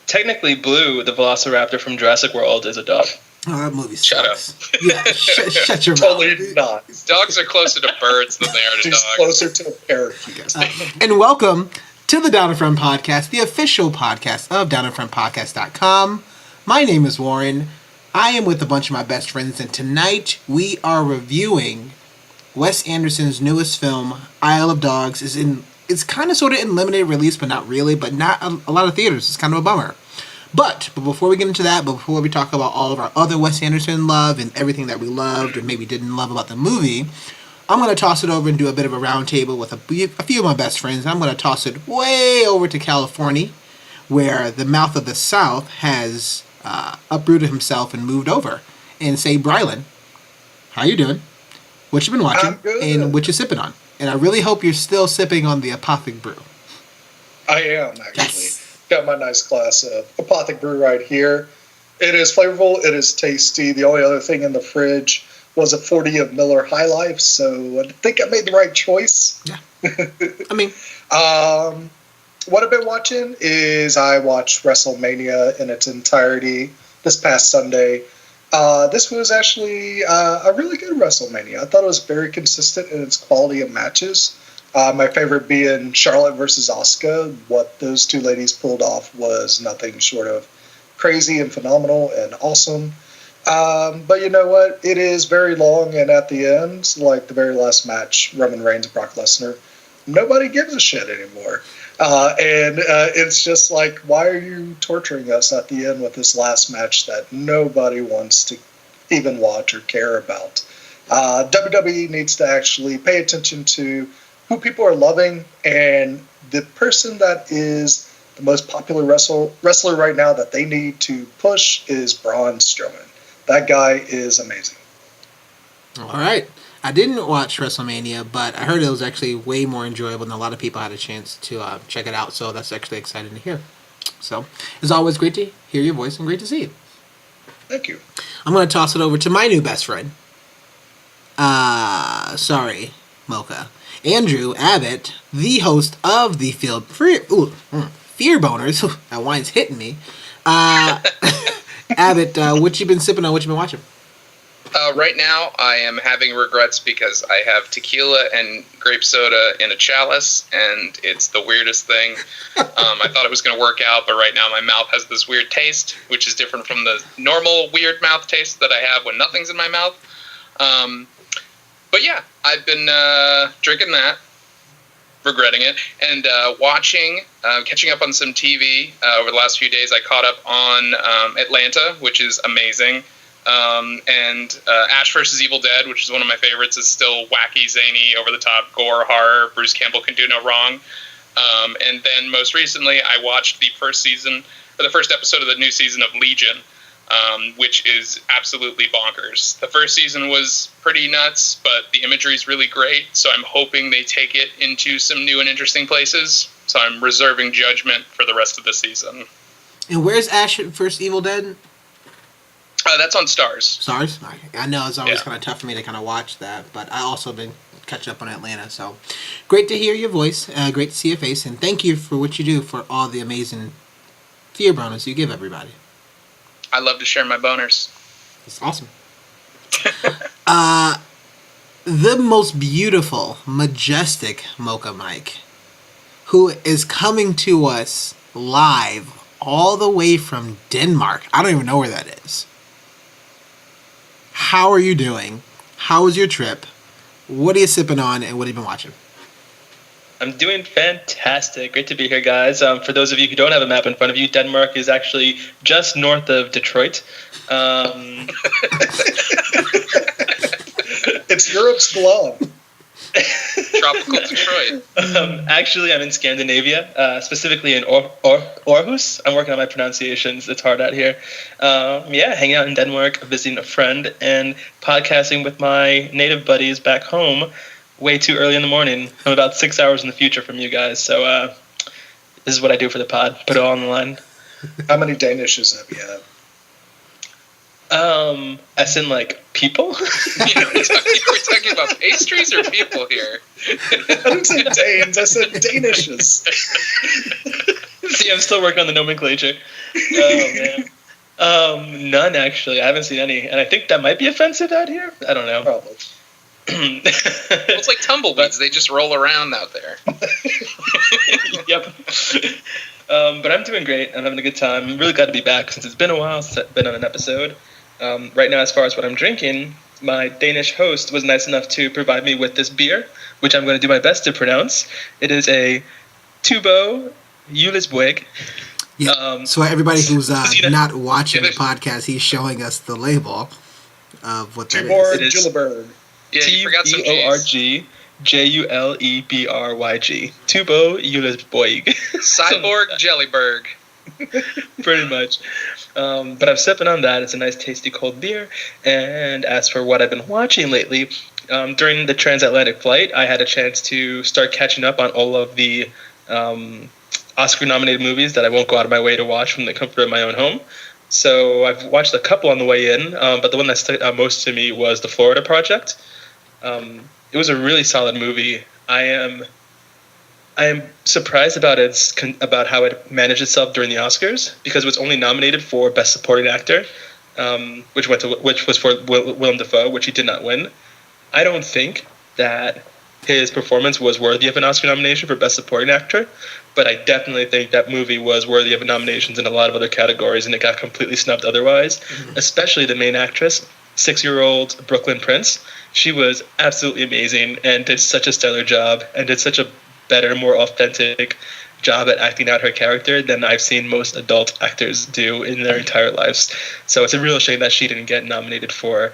Technically, Blue, the Velociraptor from Jurassic World, is a dog. Oh, that movie sucks. Shut up. Yeah, shut your mouth. Totally not. Dogs are closer to birds than they are to She's dogs. closer to a parakeet. And welcome to the Down in Front Podcast, the official podcast of downinfrontpodcast.com. My name is Warren. I am with a bunch of my best friends, and tonight we are reviewing Wes Anderson's newest film, Isle of Dogs. It's kind of sort of in limited release, but not really, but not a lot of theaters. It's kind of a bummer. But before we get into that, before we talk about all of our other Wes Anderson love and everything that we loved or maybe didn't love about the movie, I'm going to toss it over and do a bit of a round table with a few of my best friends. I'm going to toss it way over to California, where the mouth of the South has uprooted himself and moved over. And say, Brylan, how you doing? What you been watching? And what you sipping on? And I really hope you're still sipping on the Apothic Brew. I am, actually. Yes. Got my nice glass of Apothic Brew right here. It is flavorful. It is tasty. The only other thing in the fridge was a 40 of Miller High Life, so I think I made the right choice. Yeah. I mean... what I've been watching is I watched WrestleMania in its entirety this past Sunday. This was actually a really good WrestleMania. I thought it was very consistent in its quality of matches. My favorite being Charlotte versus Asuka. What those two ladies pulled off was nothing short of crazy and phenomenal and awesome. But you know what? It is very long, and at the end, like the very last match, Roman Reigns and Brock Lesnar, nobody gives a shit anymore. And it's just like, why are you torturing us at the end with this last match that nobody wants to even watch or care about? WWE needs to actually pay attention to who people are loving, and the person that is the most popular wrestler right now that they need to push is Braun Strowman. That guy is amazing. All right. I didn't watch WrestleMania, but I heard it was actually way more enjoyable than a lot of people had a chance to check it out, so that's actually exciting to hear. So, it's always great to hear your voice and great to see you. Thank you. I'm going to toss it over to my new best friend. Sorry, Mocha. Andrew Abbott, the host of the Fear Boners. That wine's hitting me. Abbott, what you been sipping on? What you been watching? Right now, I am having regrets because I have tequila and grape soda in a chalice, and it's the weirdest thing. I thought it was going to work out, but right now my mouth has this weird taste, which is different from the normal weird mouth taste that I have when nothing's in my mouth. But yeah, I've been drinking that, regretting it, and catching up on some TV. Over the last few days, I caught up on Atlanta, which is amazing. And Ash vs. Evil Dead, which is one of my favorites, is still wacky, zany, over-the-top gore horror. Bruce Campbell can do no wrong. And then most recently, I watched the first episode of the new season of Legion, which is absolutely bonkers. The first season was pretty nuts, but the imagery is really great, so I'm hoping they take it into some new and interesting places. So I'm reserving judgment for the rest of the season. And where's Ash vs. Evil Dead? That's on Stars. Stars? I know it's always kind of tough for me to kind of watch that, but I also been catching up on Atlanta, so great to hear your voice, great to see your face, and thank you for what you do for all the amazing fear bonus you give everybody. I love to share my boners. It's awesome. The most beautiful, majestic Mocha Mike, who is coming to us live all the way from Denmark. I don't even know where that is. How are you doing? How was your trip? What are you sipping on, and what have you been watching? I'm doing fantastic. Great to be here, guys. For those of you who don't have a map in front of you, Denmark is actually just north of Detroit. It's Europe's glove. Tropical Detroit. Actually, I'm in Scandinavia, specifically in Aarhus. I'm working on my pronunciations. It's hard out here. Yeah, hanging out in Denmark, visiting a friend, and podcasting with my native buddies back home way too early in the morning. I'm about 6 hours in the future from you guys, so this is what I do for the pod. Put it all on the line. How many Danishes have you had? As in, like, people? Yeah, we're talking about pastries or people here? I didn't say Danes, I said Danishes. See, I'm still working on the nomenclature. Oh, man. None, actually. I haven't seen any. And I think that might be offensive out here. I don't know. Probably. Well, it's like tumbleweeds. They just roll around out there. Yep. But I'm doing great. I'm having a good time. I'm really glad to be back since it's been a while since I've been on an episode. Right now, as far as what I'm drinking, my Danish host was nice enough to provide me with this beer, which I'm going to do my best to pronounce. It is a Tubo Julisboeg. Yeah. So everybody who's not watching the podcast, he's showing us the label of what that Tuborg is. Juleberg. Yeah, you forgot some G's. Tuborg Tubo Julisboeg. Cyborg Jellyberg. Pretty much. But I'm sipping on that. It's a nice, tasty, cold beer. And as for what I've been watching lately, during the transatlantic flight, I had a chance to start catching up on all of the Oscar-nominated movies that I won't go out of my way to watch from the comfort of my own home. So I've watched a couple on the way in, but the one that stuck out most to me was The Florida Project. It was a really solid movie. I am surprised about how it managed itself during the Oscars, because it was only nominated for Best Supporting Actor, which was for Willem Dafoe, which he did not win. I don't think that his performance was worthy of an Oscar nomination for Best Supporting Actor, but I definitely think that movie was worthy of nominations in a lot of other categories, and it got completely snubbed otherwise, especially the main actress, 6-year-old Brooklyn Prince. She was absolutely amazing and did such a stellar job and did such a better, more authentic job at acting out her character than I've seen most adult actors do in their entire lives. So it's a real shame that she didn't get nominated for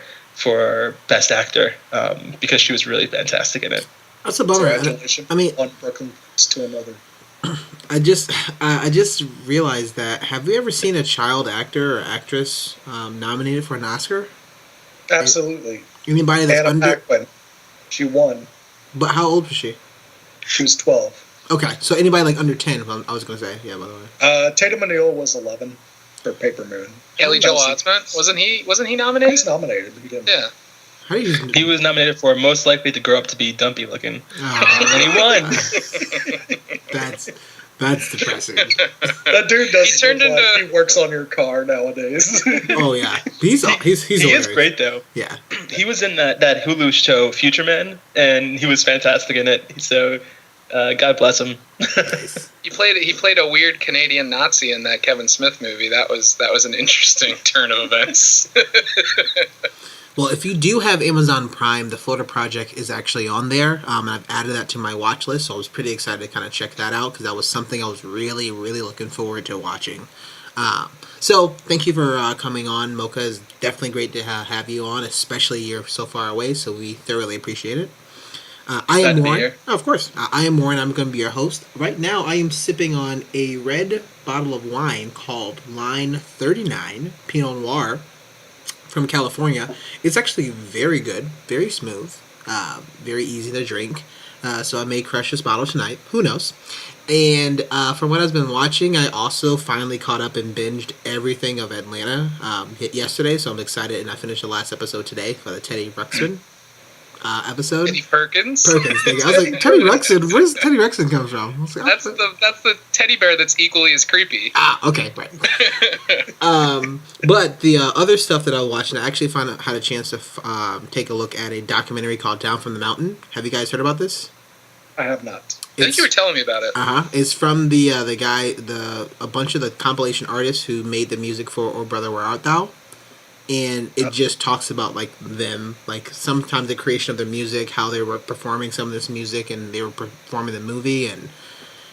Best Actor, because she was really fantastic in it. That's a bummer. I mean, one Brooklyn to another. I just realized that. Have we ever seen a child actor or actress nominated for an Oscar? Absolutely. Anybody that's Anna under? Paquin. She won. But how old was she? She was 12. Okay, so anybody like under 10? I was gonna say, yeah. By the way, Tatum O'Neal was 11 for Paper Moon. Kelly Joel Osment, wasn't he nominated? He was nominated. He didn't. Yeah. how do you? He was nominated for Most Likely to Grow Up to Be Dumpy Looking, and he won. That's depressing. That dude doesn't look like he works on your car nowadays. Oh yeah, he's He hilarious. is great though. Yeah, He was in that Hulu show Future Man, and he was fantastic in it. So, God bless him. He played a weird Canadian Nazi in that Kevin Smith movie. That was an interesting turn of events. Well, if you do have Amazon Prime, The Florida Project is actually on there. And I've added that to my watch list, so I was pretty excited to kind of check that out, because that was something I was really, really looking forward to watching. So thank you for coming on. Mocha, is definitely great to have you on, especially you're so far away, so we thoroughly appreciate it. I am Warren. Oh, of course. I am Warren. I'm going to be your host. Right now, I am sipping on a red bottle of wine called Line 39 Pinot Noir from California. It's actually very good, very smooth, very easy to drink. So I may crush this bottle tonight. Who knows? And from what I've been watching, I also finally caught up and binged everything of Atlanta yesterday. So I'm excited, and I finished the last episode today for the Teddy Ruxpin episode. Teddy Perkins. Thank you. I was like, Teddy Ruxpin. Where's Teddy Ruxpin come from? I was like, That's the teddy bear that's equally as creepy. Okay, right. But the other stuff that I was watching, I actually had a chance to take a look at a documentary called Down from the Mountain. Have you guys heard about this? I have not. I think you were telling me about it. It's from the guy, a bunch of the compilation artists who made the music for "Oh Brother, Where Art Thou," and it just talks about like them, like sometimes the creation of their music, how they were performing some of this music, and they were performing the movie, and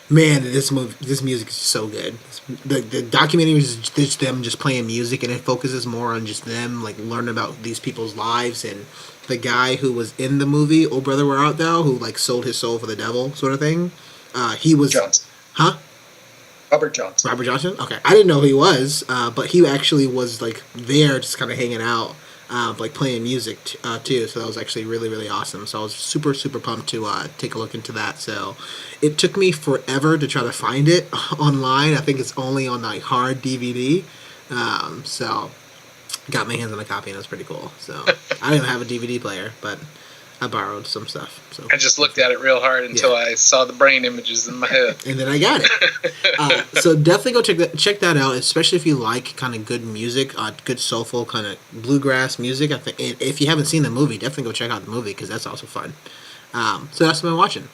Man, this music is so good. The documentary is just them just playing music, and it focuses more on just them like learning about these people's lives. And the guy who was in the movie, "Oh Brother, Where Art Thou," who like sold his soul for the devil, sort of thing. He was Johnson. Huh? Robert Johnson. Robert Johnson. Okay, I didn't know who he was, but he actually was like there, just kind of hanging out, like playing music too. So that was actually really really awesome. So I was super super pumped to take a look into that. So it took me forever to try to find it online. I think it's only on like hard DVD. So got my hands on a copy and it was pretty cool. So I didn't have a DVD player, but I borrowed some stuff. So I just looked at it real hard until I saw the brain images in my head. and then I got it. So definitely go check that out, especially if you like kind of good music, good soulful kind of bluegrass music. I think if you haven't seen the movie, definitely go check out the movie because that's also fun. So that's what I'm watching.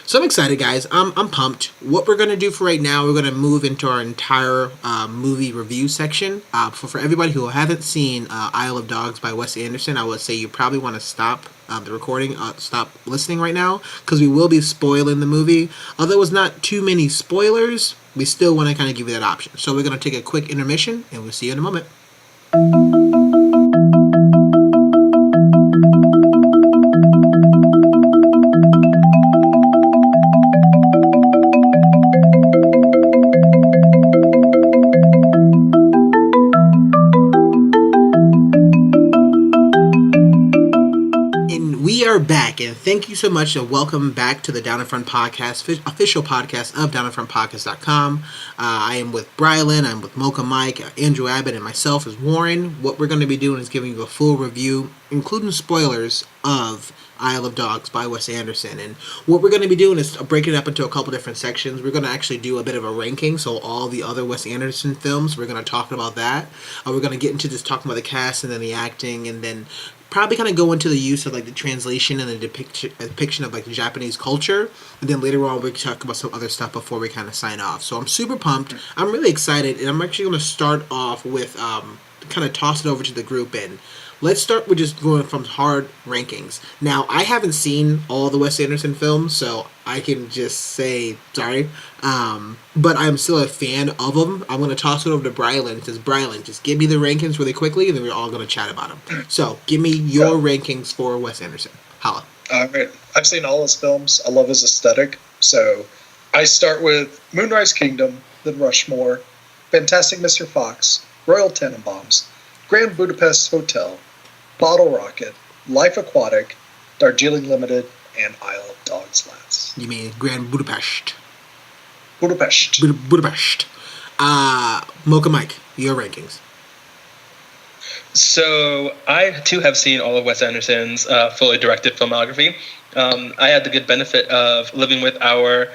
So I'm excited, guys. I'm pumped. What we're going to do for right now, we're going to move into our entire movie review section. For everybody who haven't seen Isle of Dogs by Wes Anderson, I would say you probably want to stop the recording, stop listening right now, because we will be spoiling the movie. Although it's not too many spoilers, we still want to kind of give you that option. So we're going to take a quick intermission, and we'll see you in a moment. Back, and thank you so much and welcome back to the Down in Front Podcast, official podcast of downinfrontpodcast.com. I am with Brylan, I'm with Mocha Mike, Andrew Abbott, and myself is Warren. What we're going to be doing is giving you a full review, including spoilers, of Isle of Dogs by Wes Anderson. And what we're going to be doing is breaking it up into a couple different sections. We're going to actually do a bit of a ranking, so all the other Wes Anderson films, we're going to talk about that. We're going to get into just talking about the cast and then the acting, and then probably kind of go into the use of like the translation and the depiction of like the Japanese culture, and then later on we can talk about some other stuff before we kind of sign off. So I'm super pumped. I'm really excited, and I'm actually going to start off with kind of toss it over to the group, and let's start with just going from hard rankings. Now, I haven't seen all the Wes Anderson films, so I can just say sorry. But I'm still a fan of them. I'm going to toss it over to Brylan. Says Brylan, just give me the rankings really quickly, and then we're all going to chat about them. So, give me your rankings for Wes Anderson. Holla. All right. I've seen all his films. I love his aesthetic. So, I start with Moonrise Kingdom, then Rushmore, Fantastic Mr. Fox, Royal Tenenbaums, Grand Budapest Hotel, Bottle Rocket, Life Aquatic, Darjeeling Limited, and Isle of Dogs last. You mean Grand Budapest? Budapest. Budapest. Mocha Mike, your rankings. So I too have seen all of Wes Anderson's fully directed filmography. I had the good benefit of living with our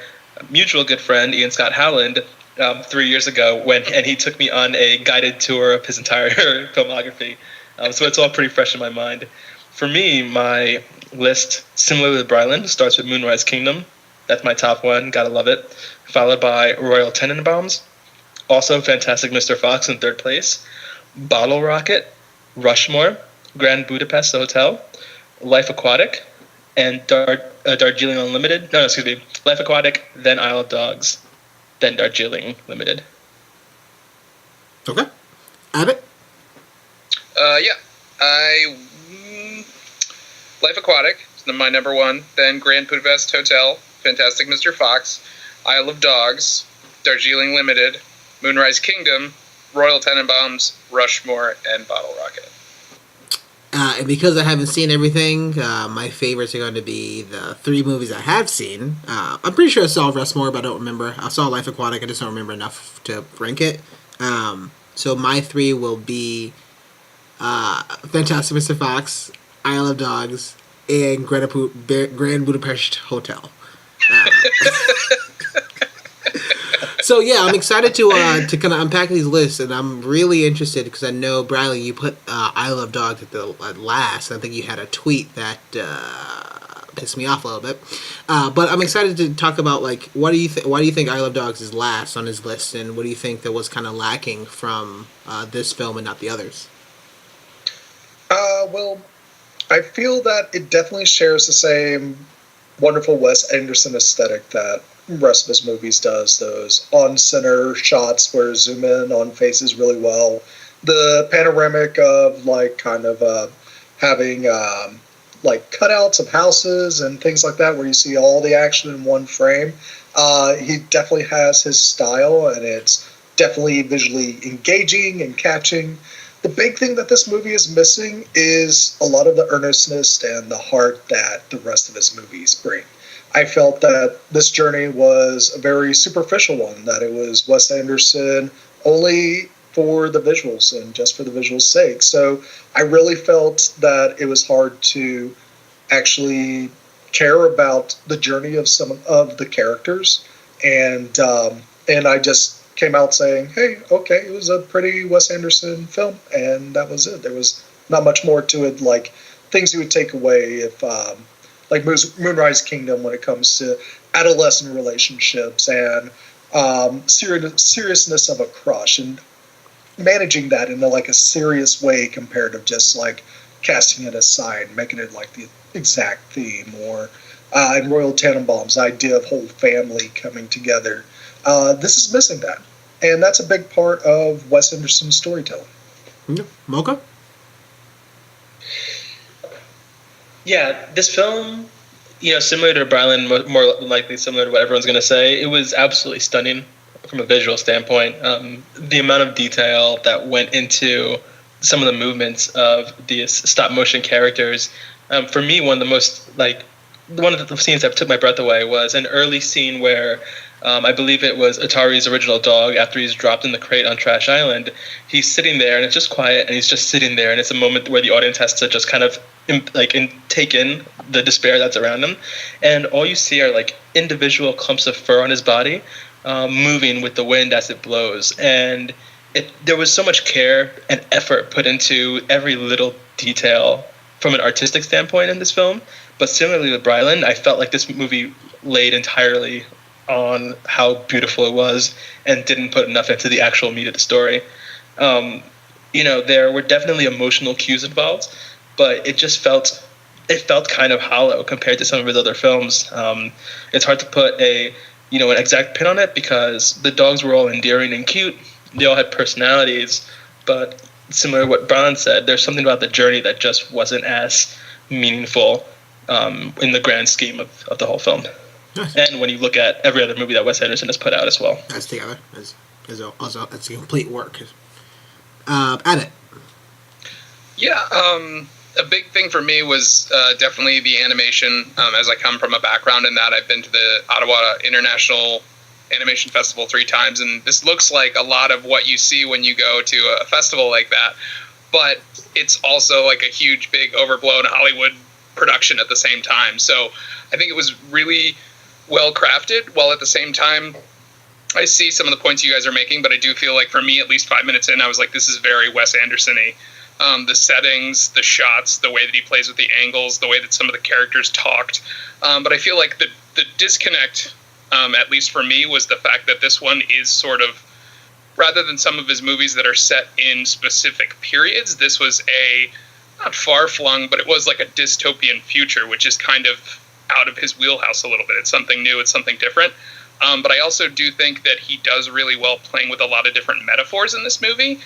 mutual good friend Ian Scott Howland 3 years ago and he took me on a guided tour of his entire filmography. So it's all pretty fresh in my mind. For me, my list, similar to Brylan, starts with Moonrise Kingdom. That's my top one. Gotta love it. Followed by Royal Tenenbaums. Also Fantastic Mr. Fox in third place. Bottle Rocket, Rushmore, Grand Budapest Hotel, Life Aquatic, and Darjeeling Unlimited. No, excuse me. Life Aquatic, then Isle of Dogs, then Darjeeling Limited. Okay. Abbott? Life Aquatic is my number one. Then Grand Budapest Hotel, Fantastic Mr. Fox, Isle of Dogs, Darjeeling Limited, Moonrise Kingdom, Royal Tenenbaums, Rushmore, and Bottle Rocket. And because I haven't seen everything, my favorites are going to be the three movies I have seen. I'm pretty sure I saw Rushmore, but I don't remember. I saw Life Aquatic, I just don't remember enough to rank it. So my three will be Fantastic Mr. Fox, Isle of Dogs, and Grand Budapest Hotel. So yeah, I'm excited to kind of unpack these lists, and I'm really interested because I know Bradley, you put Isle of Dogs at last. I think you had a tweet that pissed me off a little bit, but I'm excited to talk about like why do you think Isle of Dogs is last on his list, and what do you think that was kind of lacking from this film and not the others? Well, I feel that it definitely shares the same wonderful Wes Anderson aesthetic that rest of his movies does. Those on-center shots where zoom in on faces really well. The panoramic of like kind of having like cutouts of houses and things like that, where you see all the action in one frame. He definitely has his style, and it's definitely visually engaging and catching. The big thing that this movie is missing is a lot of the earnestness and the heart that the rest of his movies bring. I felt that this journey was a very superficial one, that it was Wes Anderson only for the visuals and just for the visuals' sake. So I really felt that it was hard to actually care about the journey of some of the characters, and I just came out saying, "Hey, okay, it was a pretty Wes Anderson film," and that was it. There was not much more to it, like things you would take away if, like Moonrise Kingdom, when it comes to adolescent relationships and seriousness of a crush and managing that in like a serious way compared to just like casting it aside, making it like the exact theme, or in Royal Tenenbaum's idea of whole family coming together. This is missing that, and that's a big part of Wes Anderson's storytelling. Mocha? Yeah, this film, similar to Brylan, more likely similar to what everyone's going to say, it was absolutely stunning from a visual standpoint. The amount of detail that went into some of the movements of these stop motion characters. For me, one of the scenes that took my breath away was an early scene where I believe it was Atari's original dog, after he's dropped in the crate on Trash Island. He's sitting there, and it's just quiet, and he's just sitting there, and it's a moment where the audience has to just kind of take in the despair that's around him, and all you see are like individual clumps of fur on his body moving with the wind as it blows, and there was so much care and effort put into every little detail from an artistic standpoint in this film. But similarly with Brylan, I felt like this movie laid entirely on how beautiful it was and didn't put enough into the actual meat of the story. There were definitely emotional cues involved, but it felt kind of hollow compared to some of his other films. It's hard to put an exact pin on it, because the dogs were all endearing and cute. They all had personalities, but similar to what Brian said, there's something about the journey that just wasn't as meaningful in the grand scheme of the whole film. Nice. And when you look at every other movie that Wes Anderson has put out as well. That's together. It's a complete work. Add it. Yeah, a big thing for me was definitely the animation. As I come from a background in that, I've been to the Ottawa International Animation Festival 3 times, and this looks like a lot of what you see when you go to a festival like that, but it's also like a huge, big, overblown Hollywood production at the same time. So I think it was really well crafted, while at the same time I see some of the points you guys are making, but I do feel like for me, at least 5 minutes in, I was like, this is very Wes Anderson-y. The settings, the shots, the way that he plays with the angles, the way that some of the characters talked. But I feel like the disconnect, at least for me, was the fact that this one is sort of, rather than some of his movies that are set in specific periods, this was not far-flung, but it was like a dystopian future, which is kind of out of his wheelhouse a little bit. It's something new, it's something different. But I also do think that he does really well playing with a lot of different metaphors in this movie.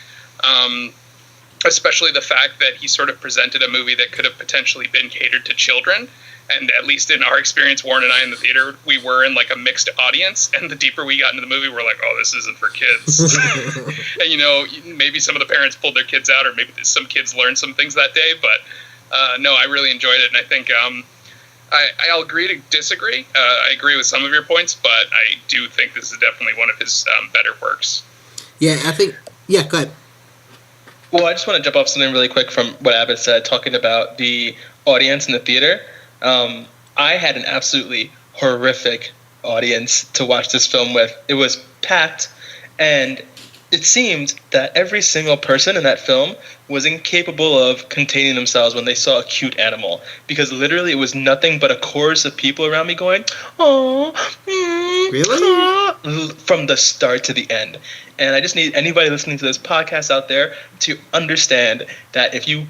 Especially the fact that he sort of presented a movie that could have potentially been catered to children. And at least in our experience, Warren and I in the theater, we were in like a mixed audience. And the deeper we got into the movie, we're like, oh, this isn't for kids. And, maybe some of the parents pulled their kids out, or maybe some kids learned some things that day. But no, I really enjoyed it. And I think I'll agree to disagree. I agree with some of your points, but I do think this is definitely one of his better works. Yeah, I think... Yeah, go ahead. Well, I just want to jump off something really quick from what Abbott said, talking about the audience in the theater. I had an absolutely horrific audience to watch this film with. It was packed, and it seemed that every single person in that film was incapable of containing themselves when they saw a cute animal, because literally it was nothing but a chorus of people around me going, "Oh, Really? From the start to the end. And I just need anybody listening to this podcast out there to understand that if you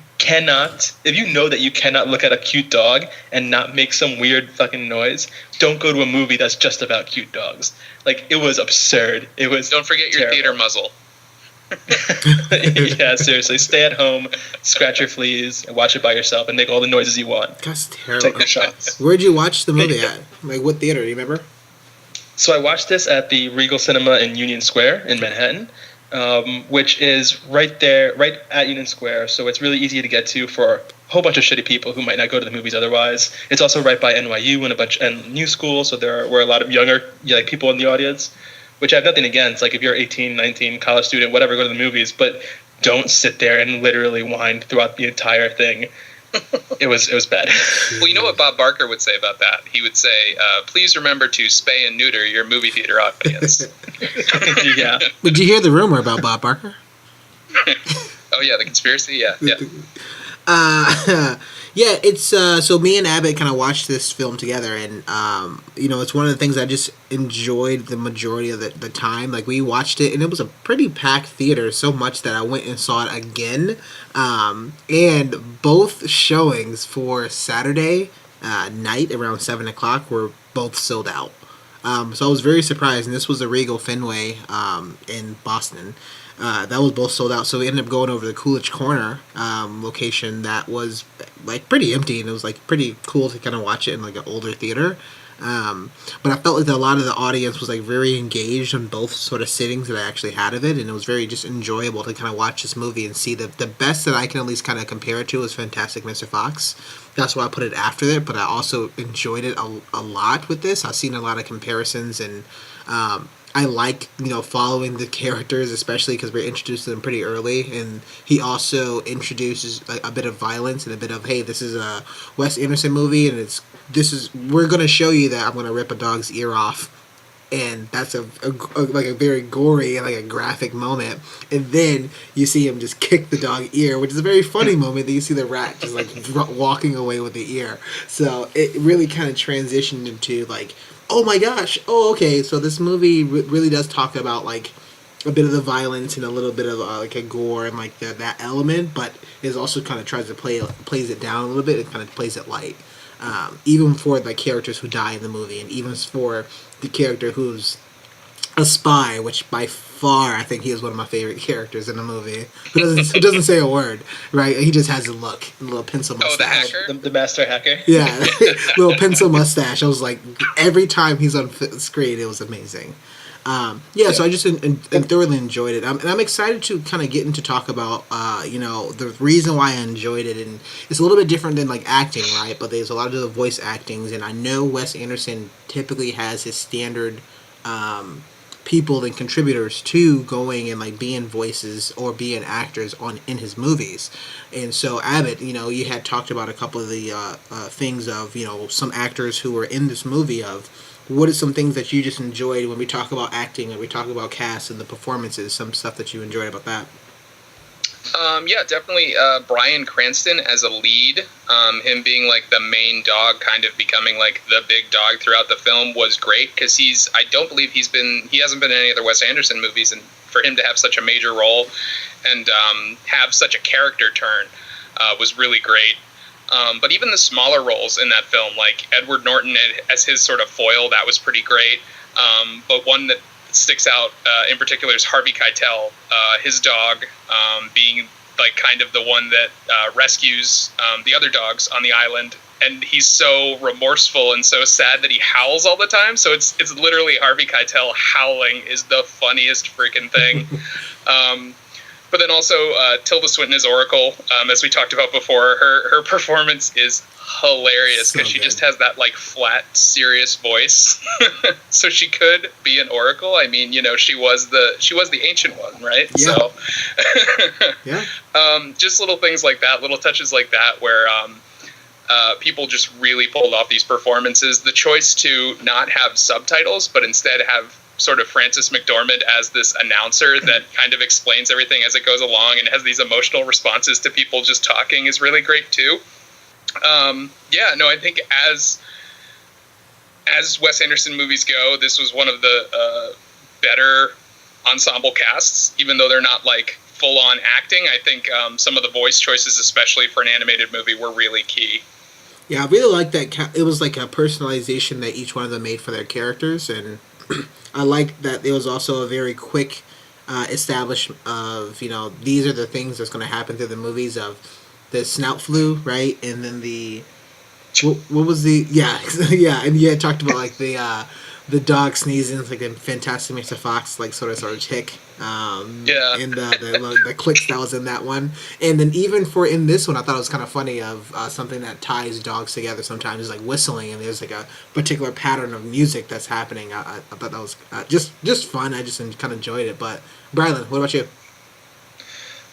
know that you cannot look at a cute dog and not make some weird fucking noise, don't go to a movie that's just about cute dogs. Like, it was absurd. It was Don't forget your terrible. theater muzzle. Yeah, seriously. Stay at home, scratch your fleas, and watch it by yourself, and make all the noises you want. That's terrible. Take your shots. Where'd you watch the movie at? Like, what theater? Do you remember? So I watched this at the Regal Cinema in Union Square in Manhattan, which is right there, right at Union Square. So it's really easy to get to for a whole bunch of shitty people who might not go to the movies otherwise. It's also right by NYU and New School, so there were a lot of younger people in the audience, which I have nothing against. Like, if you're 18, 19, college student, whatever, go to the movies, but don't sit there and literally whine throughout the entire thing. It was bad. Well, you know what Bob Barker would say about that? He would say, please remember to spay and neuter your movie theater audience. Yeah. Did you hear the rumor about Bob Barker? Oh, yeah, the conspiracy? Yeah. Yeah, it's so me and Abbott kind of watched this film together, and it's one of the things I just enjoyed the majority of the time. Like, we watched it, and it was a pretty packed theater, so much that I went and saw it again. And both showings for Saturday night around 7 o'clock were both sold out. So I was very surprised, and this was the Regal Fenway in Boston. That was both sold out, so we ended up going over to the Coolidge Corner location that was like pretty empty, and it was like pretty cool to kind of watch it in like an older theater. But I felt like a lot of the audience was like very engaged on both sort of sittings that I actually had of it, and it was very just enjoyable to kind of watch this movie and see the best that I can at least kind of compare it to is Fantastic Mr. Fox. That's why I put it after it, but I also enjoyed it a lot with this. I've seen a lot of comparisons, and I like, following the characters, especially because we're introduced to them pretty early, and he also introduces a bit of violence and a bit of, hey, this is a Wes Anderson movie, and we're going to show you that I'm going to rip a dog's ear off, and that's a very gory and like a graphic moment, and then you see him just kick the dog ear, which is a very funny moment that you see the rat just like walking away with the ear. So it really kind of transitioned into like, oh my gosh, okay, so this movie really does talk about like a bit of the violence and a little bit of like a gore and like that element, but it also kind of tries to plays it down a little bit and kind of plays it light. Even for the characters who die in the movie, and even for the character who's a spy, which by far I think he is one of my favorite characters in the movie. Who doesn't say a word, right? He just has a little pencil mustache. Oh, the hacker? The master hacker? Yeah, little pencil mustache. I was like, every time he's on screen, it was amazing. So I just thoroughly enjoyed it. And I'm excited to kind of get into talk about, the reason why I enjoyed it. And it's a little bit different than like acting, right? But there's a lot of the voice actings. And I know Wes Anderson typically has his standard people and contributors to going and like being voices or being actors in his movies. And so Abbott, you had talked about a couple of the things of, some actors who were in this movie of, what are some things that you just enjoyed when we talk about acting and we talk about cast and the performances, some stuff that you enjoyed about that? Yeah, definitely Bryan Cranston as a lead, him being like the main dog, kind of becoming like the big dog throughout the film was great, because I don't believe he hasn't been in any other Wes Anderson movies, and for him to have such a major role and have such a character turn was really great. But even the smaller roles in that film, like Edward Norton as his sort of foil, that was pretty great. But one that sticks out in particular is Harvey Keitel, his dog, being like kind of the one that rescues the other dogs on the island. And he's so remorseful and so sad that he howls all the time. So it's literally Harvey Keitel howling is the funniest freaking thing. But then also Tilda Swinton as Oracle, as we talked about before, her performance is hilarious because she just has that like flat, serious voice. So she could be an Oracle. I mean, she was the ancient one, right? Yeah. So Yeah. Just little things like that, little touches like that, where people just really pulled off these performances. The choice to not have subtitles, but instead have sort of Frances McDormand as this announcer that kind of explains everything as it goes along and has these emotional responses to people just talking is really great too. I think as Wes Anderson movies go, this was one of the better ensemble casts, even though they're not like full-on acting. I think some of the voice choices, especially for an animated movie, were really key. Yeah, I really like that. It was like a personalization that each one of them made for their characters, and I like that it was also a very quick establishment of, these are the things that's going to happen through the movies of the snout flu, right? And then what was the, yeah, yeah, and you had talked about like the dog sneezing, like a Fantastic Mr. Fox, like sort of tick. Yeah. And the clicks that was in that one, and then even in this one, I thought it was kind of funny of something that ties dogs together. Sometimes is like whistling, and there's like a particular pattern of music that's happening. I thought that was just fun. I just kind of enjoyed it. But Brylan, what about you?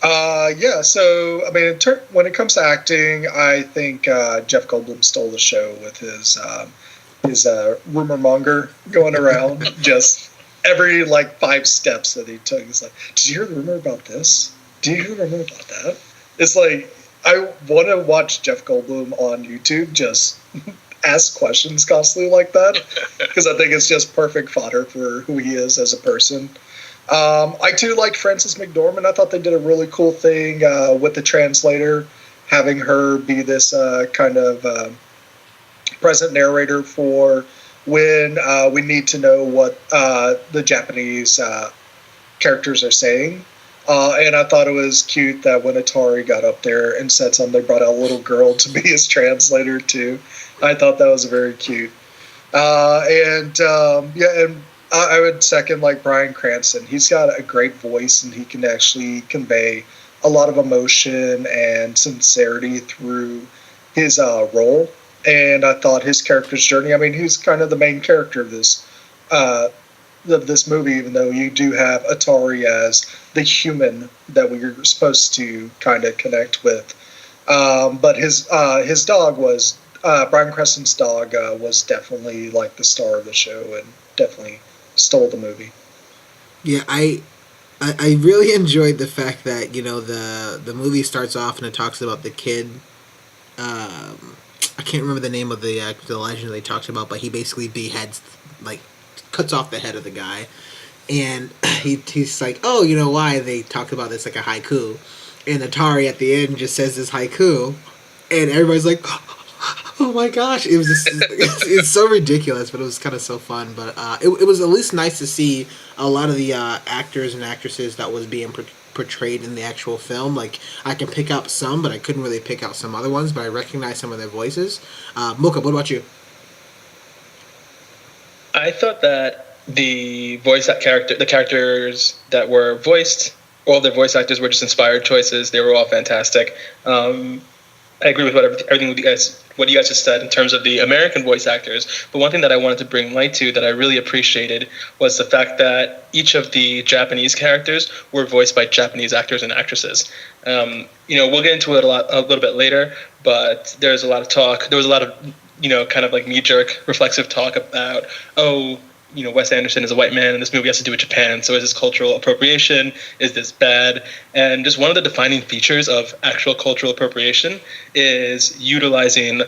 Yeah, so I mean, when it comes to acting, I think Jeff Goldblum stole the show with his rumor monger going around. Just every like 5 steps that he took, he's like, "Did you hear the rumor about this? Did you hear the rumor about that?" It's like I want to watch Jeff Goldblum on YouTube just ask questions constantly like that, because I think it's just perfect fodder for who he is as a person. I too liked Frances McDormand. I thought they did a really cool thing with the translator, having her be this kind of present narrator for when we need to know what the Japanese characters are saying. And I thought it was cute that when Atari got up there and said something, they brought out a little girl to be his translator too. I thought that was very cute. And I would second like Bryan Cranston. He's got a great voice, and he can actually convey a lot of emotion and sincerity through his role. And I thought his character's journey. I mean, he's kind of the main character of this movie, even though you do have Atari as the human that we're supposed to kind of connect with. But his dog was Bryan Cranston's dog was definitely like the star of the show, and definitely stole the movie. Yeah, I really enjoyed the fact that the movie starts off and it talks about the kid. I can't remember the name of the legend they talked about, but he basically beheads, like, cuts off the head of the guy, and he's like, oh, you know why they talked about this like a haiku, and Atari at the end just says this haiku, and everybody's like, oh my gosh, it was just it's so ridiculous, but it was kind of so fun. But it was at least nice to see a lot of the actors and actresses that was being portrayed in the actual film. Like, I can pick out some, but I couldn't really pick out some other ones, but I recognize some of their voices. Mocha, what about you? I thought that the characters that were voiced, all their voice actors were just inspired choices. They were all fantastic. I agree with everything what you guys just said in terms of the American voice actors. But one thing that I wanted to bring light to that I really appreciated was the fact that each of the Japanese characters were voiced by Japanese actors and actresses. We'll get into it a little bit later, but there was a lot of kind of like knee-jerk reflexive talk about, Wes Anderson is a white man and this movie has to do with Japan, so is this cultural appropriation? Is this bad? And just one of the defining features of actual cultural appropriation is utilizing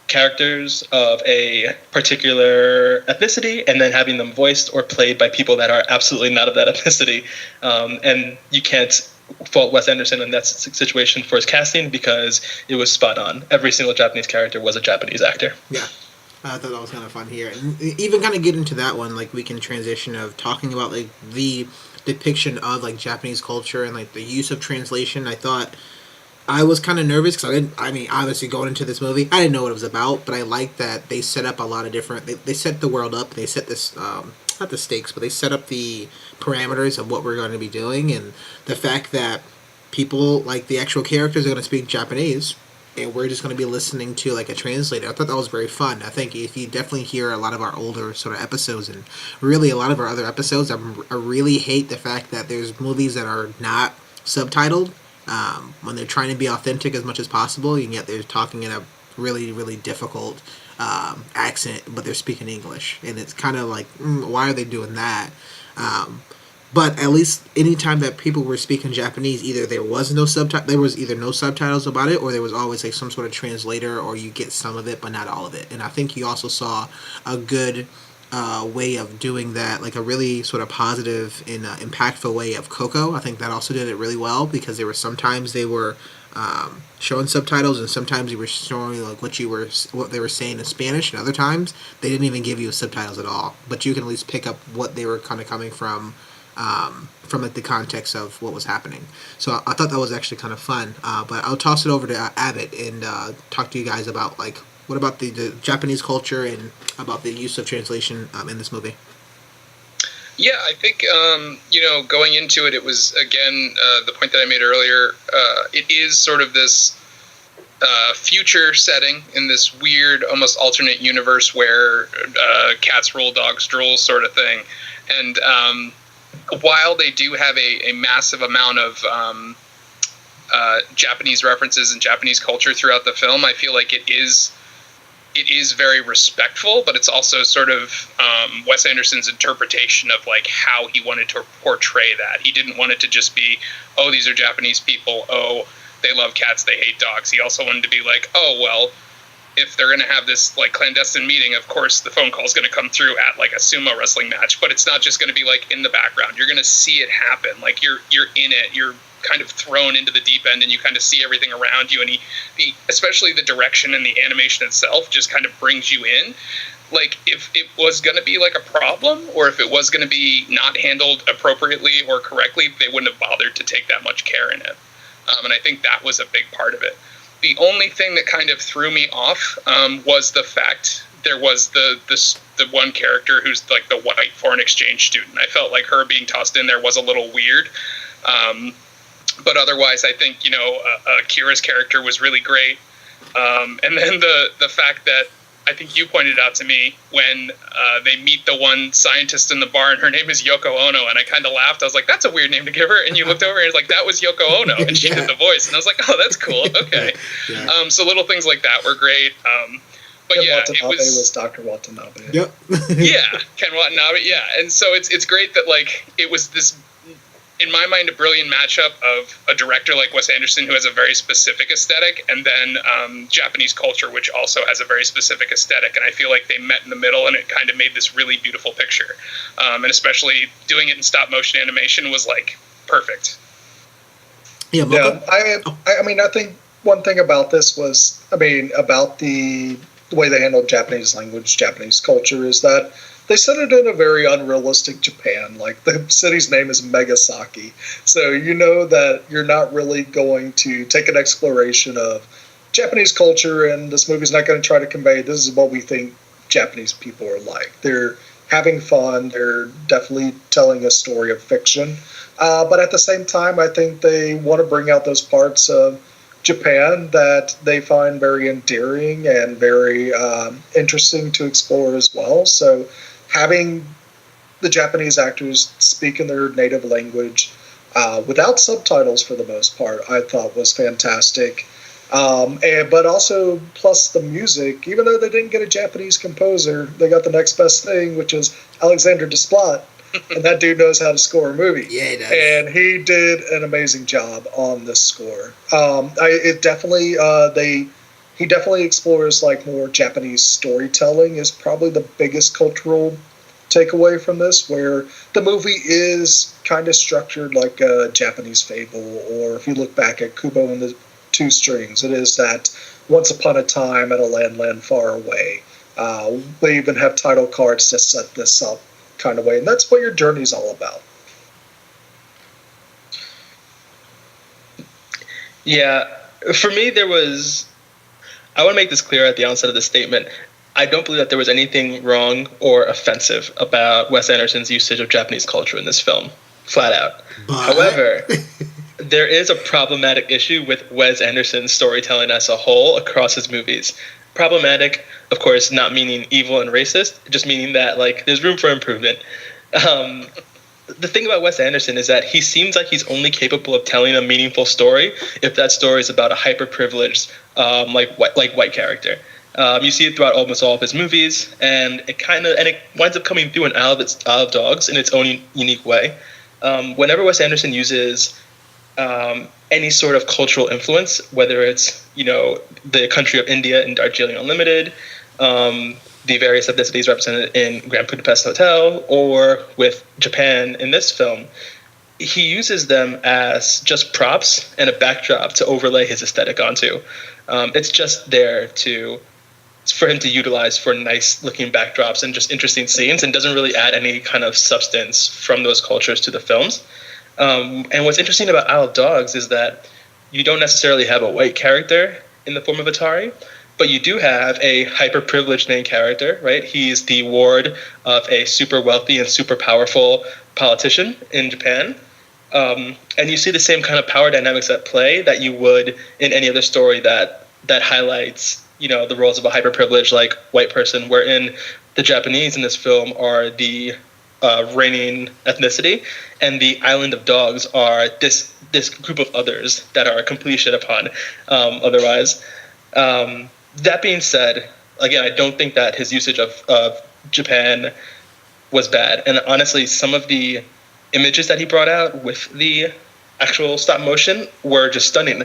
characters of a particular ethnicity and then having them voiced or played by people that are absolutely not of that ethnicity. And you can't fault Wes Anderson in that situation for his casting, because it was spot on. Every single Japanese character was a Japanese actor. Yeah. I thought that was kind of fun here. And even kind of get into that one, like, we can transition of talking about, like, the depiction of, like, Japanese culture and, like, the use of translation. I thought I was kind of nervous because obviously going into this movie, I didn't know what it was about, but I liked that they set up a lot of different, they set the world up, they set this, not the stakes, but they set up the parameters of what we're going to be doing, and the fact that people, like, the actual characters are going to speak Japanese, and we're just going to be listening to, like, a translator. I thought that was very fun. I think if you definitely hear a lot of our older sort of episodes, and really a lot of our other episodes, I really hate the fact that there's movies that are not subtitled, when they're trying to be authentic as much as possible, and yet they're talking in a really, really difficult accent, but they're speaking English. And it's kind of like, why are they doing that? But at least anytime that people were speaking Japanese, either there was either no subtitles about it, or there was always like some sort of translator, or you get some of it but not all of it. And I think you also saw a good way of doing that, like a really sort of positive and impactful way of Coco. I think that also did it really well, because there were sometimes they were showing subtitles, and sometimes you were showing like what they were saying in Spanish, and other times they didn't even give you subtitles at all. But you can at least pick up what they were kind of coming from like the context of what was happening. So I thought that was actually kind of fun. But I'll toss it over to Abbott and talk to you guys about like what about the Japanese culture and about the use of translation in this movie. Yeah, I think, going into it, it was, again, the point that I made earlier, it is sort of this future setting in this weird, almost alternate universe where cats rule, dogs drool sort of thing. And while they do have a massive amount of Japanese references and Japanese culture throughout the film, I feel like it is very respectful, but it's also sort of Wes Anderson's interpretation of like how he wanted to portray that. He didn't want it to just be, oh, these are Japanese people, oh, they love cats, they hate dogs. He also wanted to be like, oh, well, if they're going to have this like clandestine meeting, of course the phone call is going to come through at like a sumo wrestling match, but it's not just going to be like in the background. You're going to see it happen. Like you're in it. You're kind of thrown into the deep end, and you kind of see everything around you, and especially the direction and the animation itself just kind of brings you in. Like if it was going to be like a problem, or if it was going to be not handled appropriately or correctly, they wouldn't have bothered to take that much care in it. And I think that was a big part of it. The only thing that kind of threw me off was the fact there was the one character who's like the white foreign exchange student. I felt like her being tossed in there was a little weird. But otherwise, I think, Kira's character was really great. And then the fact that I think you pointed out to me when they meet the one scientist in the bar, and her name is Yoko Ono, and I kind of laughed. I was like, that's a weird name to give her. And you looked over and it's like, that was Yoko Ono, and she did the voice. And I was like, oh, that's cool. Okay. Yeah. So little things like that were great. But Ken yeah, Watanabe was Dr. Watanabe. Yep. Yeah, Ken Watanabe. Yeah, and so it's great that like it was this, in my mind, a brilliant matchup of a director like Wes Anderson, who has a very specific aesthetic, and then Japanese culture, which also has a very specific aesthetic. And I feel like they met in the middle, and it kind of made this really beautiful picture. And especially doing it in stop motion animation was like perfect. Yeah, I think one thing about this was, about the way they handled Japanese language, Japanese culture, is that they set it in a very unrealistic Japan. Like, the city's name is Megasaki. So you know that you're not really going to take an exploration of Japanese culture, and this movie's not going to try to convey this is what we think Japanese people are like. They're having fun. They're definitely telling a story of fiction. But at the same time, I think they want to bring out those parts of Japan that they find very endearing and very interesting to explore as well. So having the Japanese actors speak in their native language without subtitles for the most part, I thought was fantastic. But also, plus the music, even though they didn't get a Japanese composer, they got the next best thing, which is Alexander Desplat. And that dude knows how to score a movie. Yeah, he does. And he did an amazing job on this score. He definitely explores like more Japanese storytelling is probably the biggest cultural takeaway from this, where the movie is kind of structured like a Japanese fable, or if you look back at Kubo and the Two Strings, it is that once upon a time at a land far away. They even have title cards to set this up kind of way, and that's what your journey's all about. Yeah, for me, I want to make this clear at the onset of the statement. I don't believe that there was anything wrong or offensive about Wes Anderson's usage of Japanese culture in this film, flat out. However, there is a problematic issue with Wes Anderson's storytelling as a whole across his movies. Problematic, of course, not meaning evil and racist, just meaning that like there's room for improvement. The thing about Wes Anderson is that he seems like he's only capable of telling a meaningful story if that story is about a hyper-privileged, white character. You see it throughout almost all of his movies, and it winds up coming through in Isle of Dogs in its own unique way. Whenever Wes Anderson uses any sort of cultural influence, whether it's the country of India in Darjeeling Unlimited, the various ethnicities represented in Grand Budapest Hotel, or with Japan in this film, he uses them as just props and a backdrop to overlay his aesthetic onto. It's just there for him to utilize for nice looking backdrops and just interesting scenes, and doesn't really add any kind of substance from those cultures to the films. And what's interesting about Isle of Dogs is that you don't necessarily have a white character in the form of Atari, but you do have a hyper-privileged main character, right? He's the ward of a super wealthy and super powerful politician in Japan. And you see the same kind of power dynamics at play that you would in any other story that highlights, the roles of a hyper-privileged, like, white person, wherein the Japanese in this film are the reigning ethnicity, and the Island of Dogs are this group of others that are completely shit upon otherwise. That being said, again, I don't think that his usage of Japan was bad. And honestly, some of the images that he brought out with the actual stop motion were just stunning.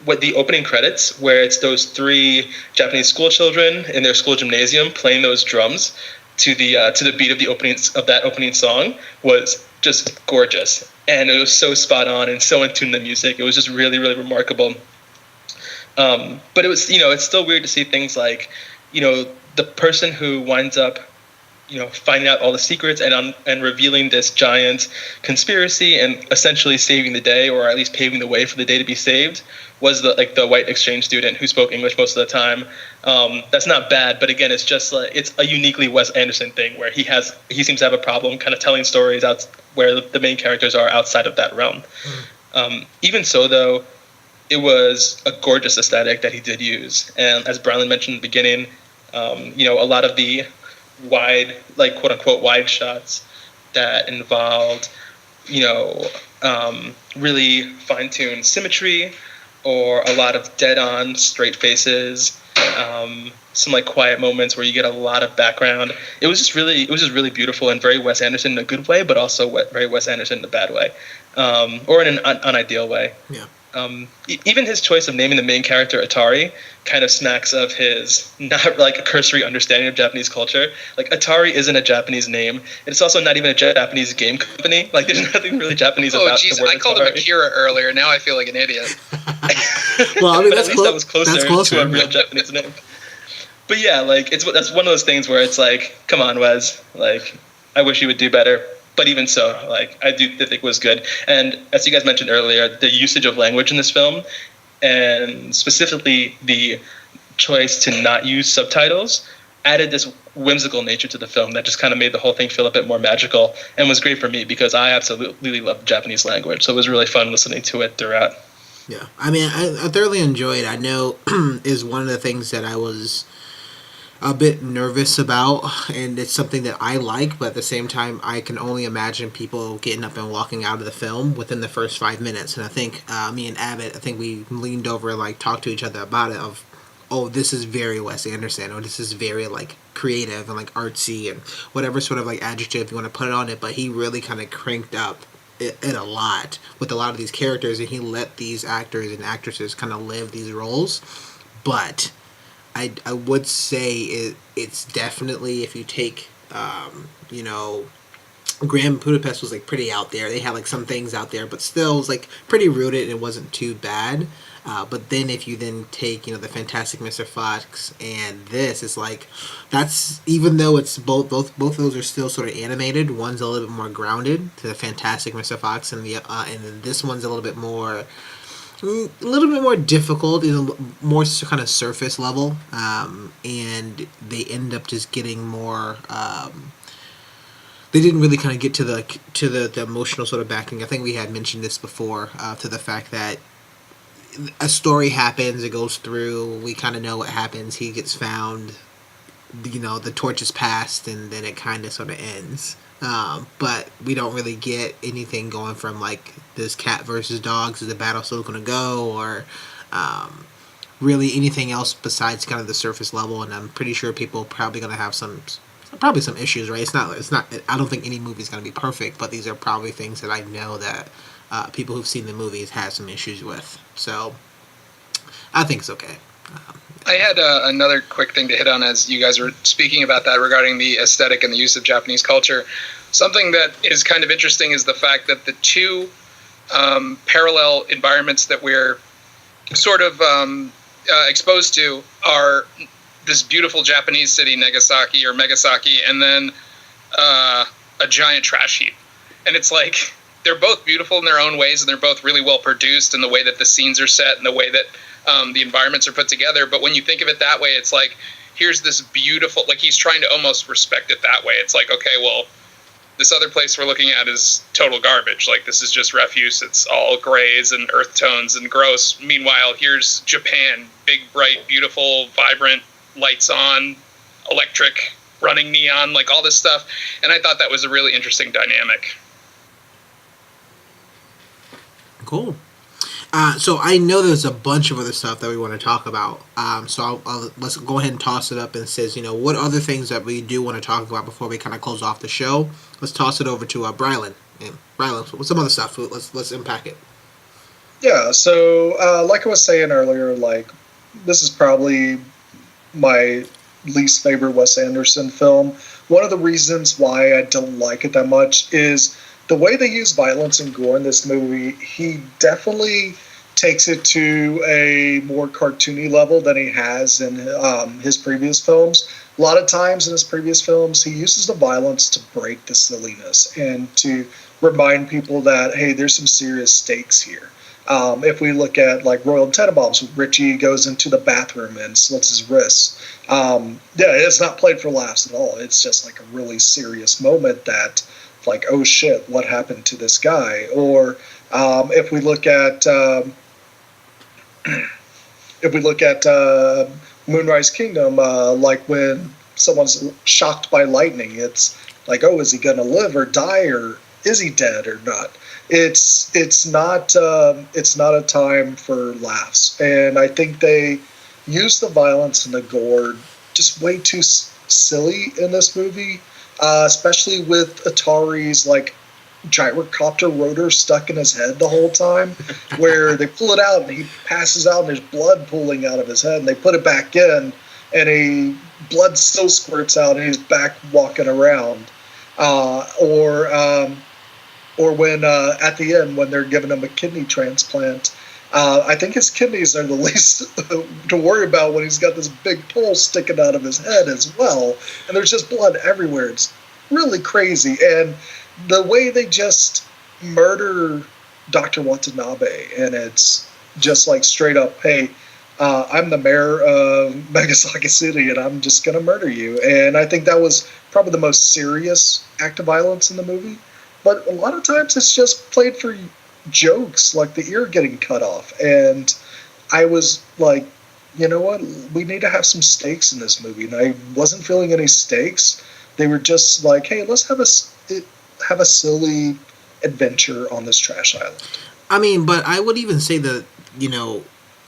What the opening credits, where it's those 3 Japanese school children in their school gymnasium playing those drums to the beat of that opening song, was just gorgeous. And it was so spot on and so in tune to the music. It was just really, really remarkable. But it was, it's still weird to see things like, the person who winds up, finding out all the secrets and revealing this giant conspiracy and essentially saving the day, or at least paving the way for the day to be saved, was the white exchange student who spoke English most of the time. That's not bad, but again, it's just it's a uniquely Wes Anderson thing where he seems to have a problem kind of telling stories out where the main characters are outside of that realm. Even so, though, it was a gorgeous aesthetic that he did use. And as Brownlee mentioned in the beginning, a lot of the wide, like, quote unquote wide shots that involved, really fine-tuned symmetry, or a lot of dead-on straight faces, some like quiet moments where you get a lot of background. It was just really beautiful and very Wes Anderson in a good way, but also very Wes Anderson in a bad way, or in an unideal way. Yeah. Even his choice of naming the main character Atari kind of smacks of his not like a cursory understanding of Japanese culture. Like, Atari isn't a Japanese name. It's also not even a Japanese game company. Like, there's nothing really Japanese about the word Atari. I called him Akira earlier. Now I feel like an idiot. Well, I mean, at least that was closer to a real Japanese name. But yeah, like, that's one of those things where it's like, come on, Wes. Like, I wish you would do better. But even so, like, I do think it was good. And as you guys mentioned earlier, the usage of language in this film, and specifically the choice to not use subtitles, added this whimsical nature to the film that just kind of made the whole thing feel a bit more magical, and was great for me because I absolutely love the Japanese language. So it was really fun listening to it throughout. Yeah, I mean, I thoroughly enjoyed. I know is one of the things that I was a bit nervous about, and it's something that I like, but at the same time, I can only imagine people getting up and walking out of the film within the first 5 minutes. And I think me and Abbott, I think we leaned over and like talked to each other about it. Of, oh, this is very Wes Anderson, or this is very like creative and like artsy and whatever sort of like adjective you want to put on it. But he really kind of cranked up it a lot with a lot of these characters, and he let these actors and actresses kind of live these roles. But I would say it's definitely, if you take, Grand Budapest was like pretty out there. They had like some things out there, but still it was like pretty rooted and it wasn't too bad. But then if you then take, the Fantastic Mr. Fox and this, it's like, that's, even though it's both of those are still sort of animated, one's a little bit more grounded to the Fantastic Mr. Fox, and then this one's a little bit more difficult, more kind of surface level, and they end up just getting more. They didn't really kind of get to the emotional sort of backing. I think we had mentioned this before, to the fact that a story happens, it goes through, we kind of know what happens, he gets found, the torch is passed, and then it kind of sort of ends. But we don't really get anything going from like this cat versus dogs, is the battle still going to go, or really anything else besides kind of the surface level. And I'm pretty sure people are probably going to have some probably some issues, right? It's not. I don't think any movie is going to be perfect, but these are probably things that I know that people who've seen the movies have some issues with. So I think it's okay. I had another quick thing to hit on as you guys were speaking about that regarding the aesthetic and the use of Japanese culture. Something that is kind of interesting is the fact that the two parallel environments that we're sort of exposed to are this beautiful Japanese city, Nagasaki or Megasaki, and then a giant trash heap. And it's like they're both beautiful in their own ways, and they're both really well produced in the way that the scenes are set and the way that the environments are put together. But when you think of it that way, it's like, here's this beautiful, like he's trying to almost respect it that way. It's like, okay, well, this other place we're looking at is total garbage. Like, this is just refuse. It's all grays and earth tones and gross. Meanwhile, here's Japan, big, bright, beautiful, vibrant, lights on, electric, running neon, like all this stuff. And I thought that was a really interesting dynamic. Cool. So I know there's a bunch of other stuff that we want to talk about. So let's go ahead and toss it up and says, what other things that we do want to talk about before we kind of close off the show. Let's toss it over to Brylan. And Brylan, what's some other stuff? Let's unpack it. Yeah. So like I was saying earlier, like this is probably my least favorite Wes Anderson film. One of the reasons why I don't like it that much is the way they use violence and gore in this movie. He definitely takes it to a more cartoony level than he has in his previous films. A lot of times in his previous films, he uses the violence to break the silliness and to remind people that, hey, there's some serious stakes here. If we look at like Royal Tenenbaums, Richie goes into the bathroom and slits his wrists. It's not played for laughs at all. It's just like a really serious moment that, like, oh shit, what happened to this guy? Or if we look at Moonrise Kingdom, like when someone's shocked by lightning, it's like, oh, is he gonna live or die, or is he dead or not? It's not a time for laughs, and I think they use the violence and the gore just way too silly in this movie. Especially with Atari's like gyrocopter rotor stuck in his head the whole time, where they pull it out and he passes out and there's blood pooling out of his head, and they put it back in and blood still squirts out and he's back walking around. Or when at the end when they're giving him a kidney transplant, I think his kidneys are the least to worry about when he's got this big pole sticking out of his head as well. And there's just blood everywhere. It's really crazy. And the way they just murder Dr. Watanabe, and it's just like straight up, hey, I'm the mayor of Megasaki City, and I'm just going to murder you. And I think that was probably the most serious act of violence in the movie. But a lot of times it's just played for jokes, like the ear getting cut off. And I was like, you know what, we need to have some stakes in this movie. And I wasn't feeling any stakes. They were just like, hey, let's have a silly adventure on this trash island. I mean, but I would even say that,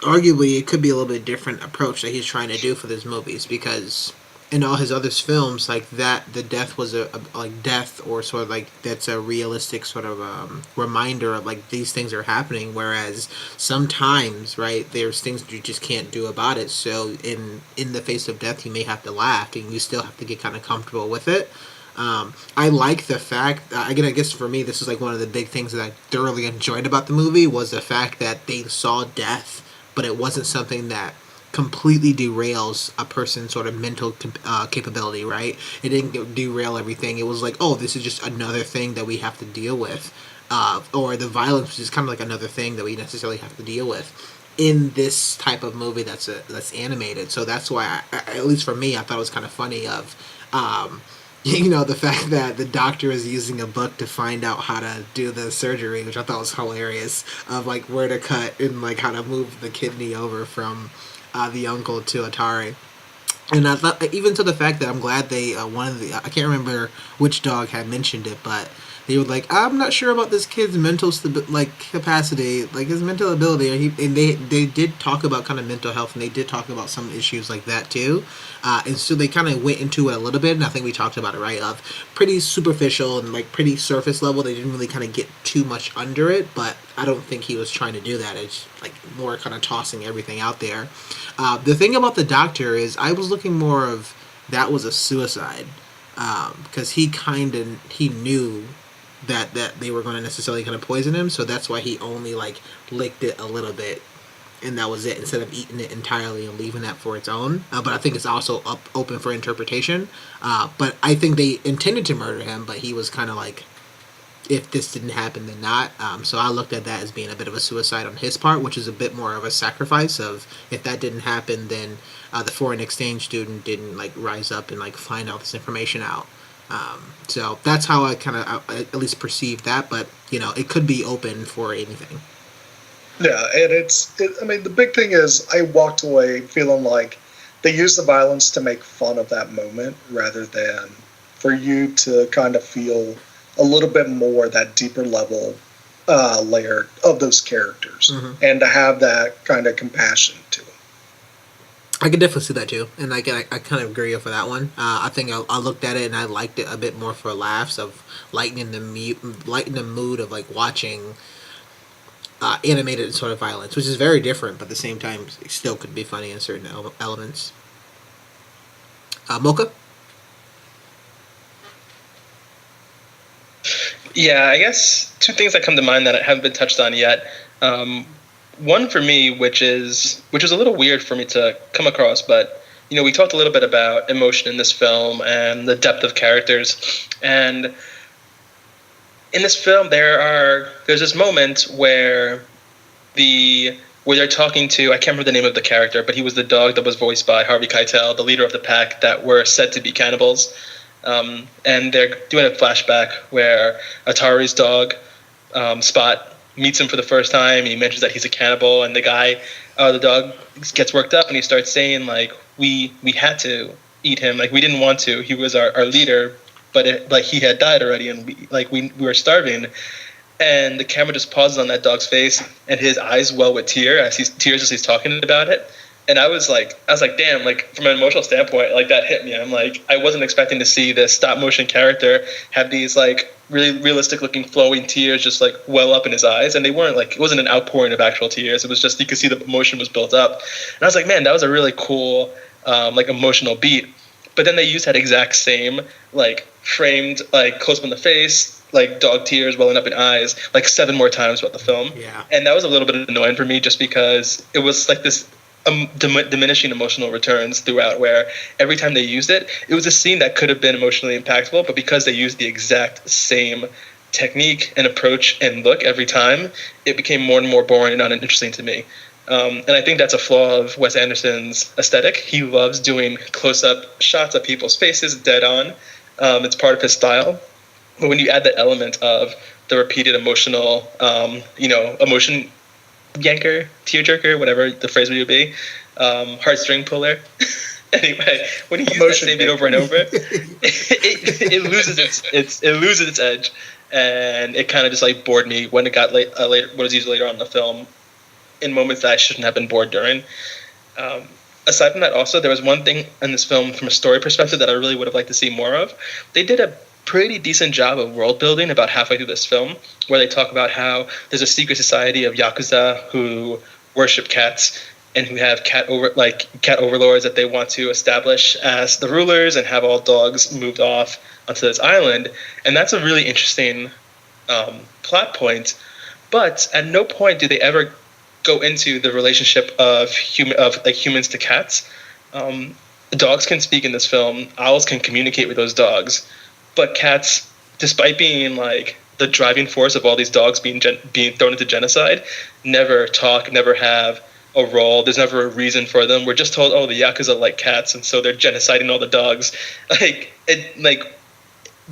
arguably it could be a little bit different approach that he's trying to do for these movies, because in all his other films, like that, the death was a like death, or sort of like that's a realistic sort of reminder of like these things are happening. Whereas sometimes, right, there's things that you just can't do about it. So in the face of death, you may have to laugh, and you still have to get kind of comfortable with it. I like the fact, again, I guess for me, this is like one of the big things that I thoroughly enjoyed about the movie was the fact that they saw death, but it wasn't something that completely derails a person's sort of mental capability, right? It didn't derail everything. It was like, oh, this is just another thing that we have to deal with. Or the violence was just kind of like another thing that we necessarily have to deal with in this type of movie that's animated. So that's why, at least for me, I thought it was kind of funny of, the fact that the doctor is using a book to find out how to do the surgery, which I thought was hilarious, of like where to cut and like how to move the kidney over from the uncle to Atari. And I thought, even to the fact that I'm glad they one of the I can't remember which dog had mentioned it, but they were like, I'm not sure about this kid's mental capacity, like his mental ability. And they did talk about kind of mental health, and they did talk about some issues like that too. And so they kind of went into it a little bit, and I think we talked about it, right? Of pretty superficial and like pretty surface level. They didn't really kind of get too much under it, but I don't think he was trying to do that. It's like more kind of tossing everything out there. The thing about the doctor is, I was looking more of that was a suicide, because he knew that they were going to necessarily kind of poison him, so that's why he only like licked it a little bit, and that was it, instead of eating it entirely and leaving that for its own. But I think it's also open for interpretation. But I think they intended to murder him, but he was kind of like, if this didn't happen, then not. So I looked at that as being a bit of a suicide on his part, which is a bit more of a sacrifice of, if that didn't happen, then the foreign exchange student didn't like rise up and like find all this information out. So that's how I kind of at least perceive that, but it could be open for anything. Yeah, and I mean, the big thing is I walked away feeling like they used the violence to make fun of that moment rather than for you to kind of feel a little bit more that deeper level layer of those characters, and to have that kind of compassion to them. I can definitely see that too, and I kind of agree for that one. I think I looked at it and I liked it a bit more for laughs, of lightening the mood of like watching animated sort of violence, which is very different, but at the same time it still could be funny in certain elements. Mocha? Yeah, I guess two things that come to mind that haven't been touched on yet. One for me, which is a little weird for me to come across, but we talked a little bit about emotion in this film and the depth of characters, and in this film there's this moment where they're talking to, I can't remember the name of the character, but he was the dog that was voiced by Harvey Keitel, the leader of the pack that were said to be cannibals. And they're doing a flashback where Atari's dog, Spot, meets him for the first time, and he mentions that he's a cannibal, and the dog gets worked up, and he starts saying, like, we had to eat him, like, we didn't want to, he was our leader, but he had died already, and we were starving. And the camera just pauses on that dog's face, and his eyes well with tears as he's talking about it. And I was like, damn, like, from an emotional standpoint, like, that hit me. I'm like, I wasn't expecting to see this stop motion character have these like really realistic looking flowing tears just like well up in his eyes. And they weren't like, it wasn't an outpouring of actual tears. It was just, you could see the emotion was built up. And I was like, man, that was a really cool, like, emotional beat. But then they used that exact same, like, framed, like, close up in the face, like, dog tears welling up in eyes, like, 7 more times throughout the film. Yeah. And that was a little bit annoying for me, just because it was like this diminishing emotional returns throughout, where every time they used it was a scene that could have been emotionally impactful, but because they used the exact same technique and approach and look every time, it became more and more boring and uninteresting to me. And I think that's a flaw of Wes Anderson's aesthetic. He loves doing close-up shots of people's faces dead on. It's part of his style. But when you add the element of the repeated emotional, emotion yanker, tearjerker, whatever the phrase would be, heartstring puller. Anyway, when you use that same beat over and over, it loses its edge, and it kind of just like bored me when it got later. What was used later on in the film, in moments that I shouldn't have been bored during. Aside from that, also there was one thing in this film from a story perspective that I really would have liked to see more of. They did a pretty decent job of world building about halfway through this film, where they talk about how there's a secret society of Yakuza who worship cats and who have cat overlords that they want to establish as the rulers and have all dogs moved off onto this island. And that's a really interesting plot point. But at no point do they ever go into the relationship of humans to cats. Dogs can speak in this film. Owls can communicate with those dogs. But cats, despite being like the driving force of all these dogs being thrown into genocide, never talk, never have a role. There's never a reason for them. We're just told, oh, the Yakuza like cats, and so they're genociding all the dogs.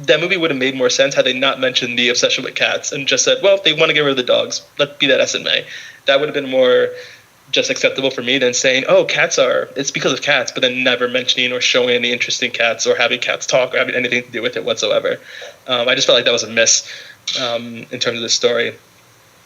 That movie would have made more sense had they not mentioned the obsession with cats and just said, well, they want to get rid of the dogs. Let be that as it may. That would have been more just acceptable for me than saying, oh, it's because of cats, but then never mentioning or showing any interest in cats or having cats talk or having anything to do with it whatsoever. I just felt like that was a miss in terms of the story.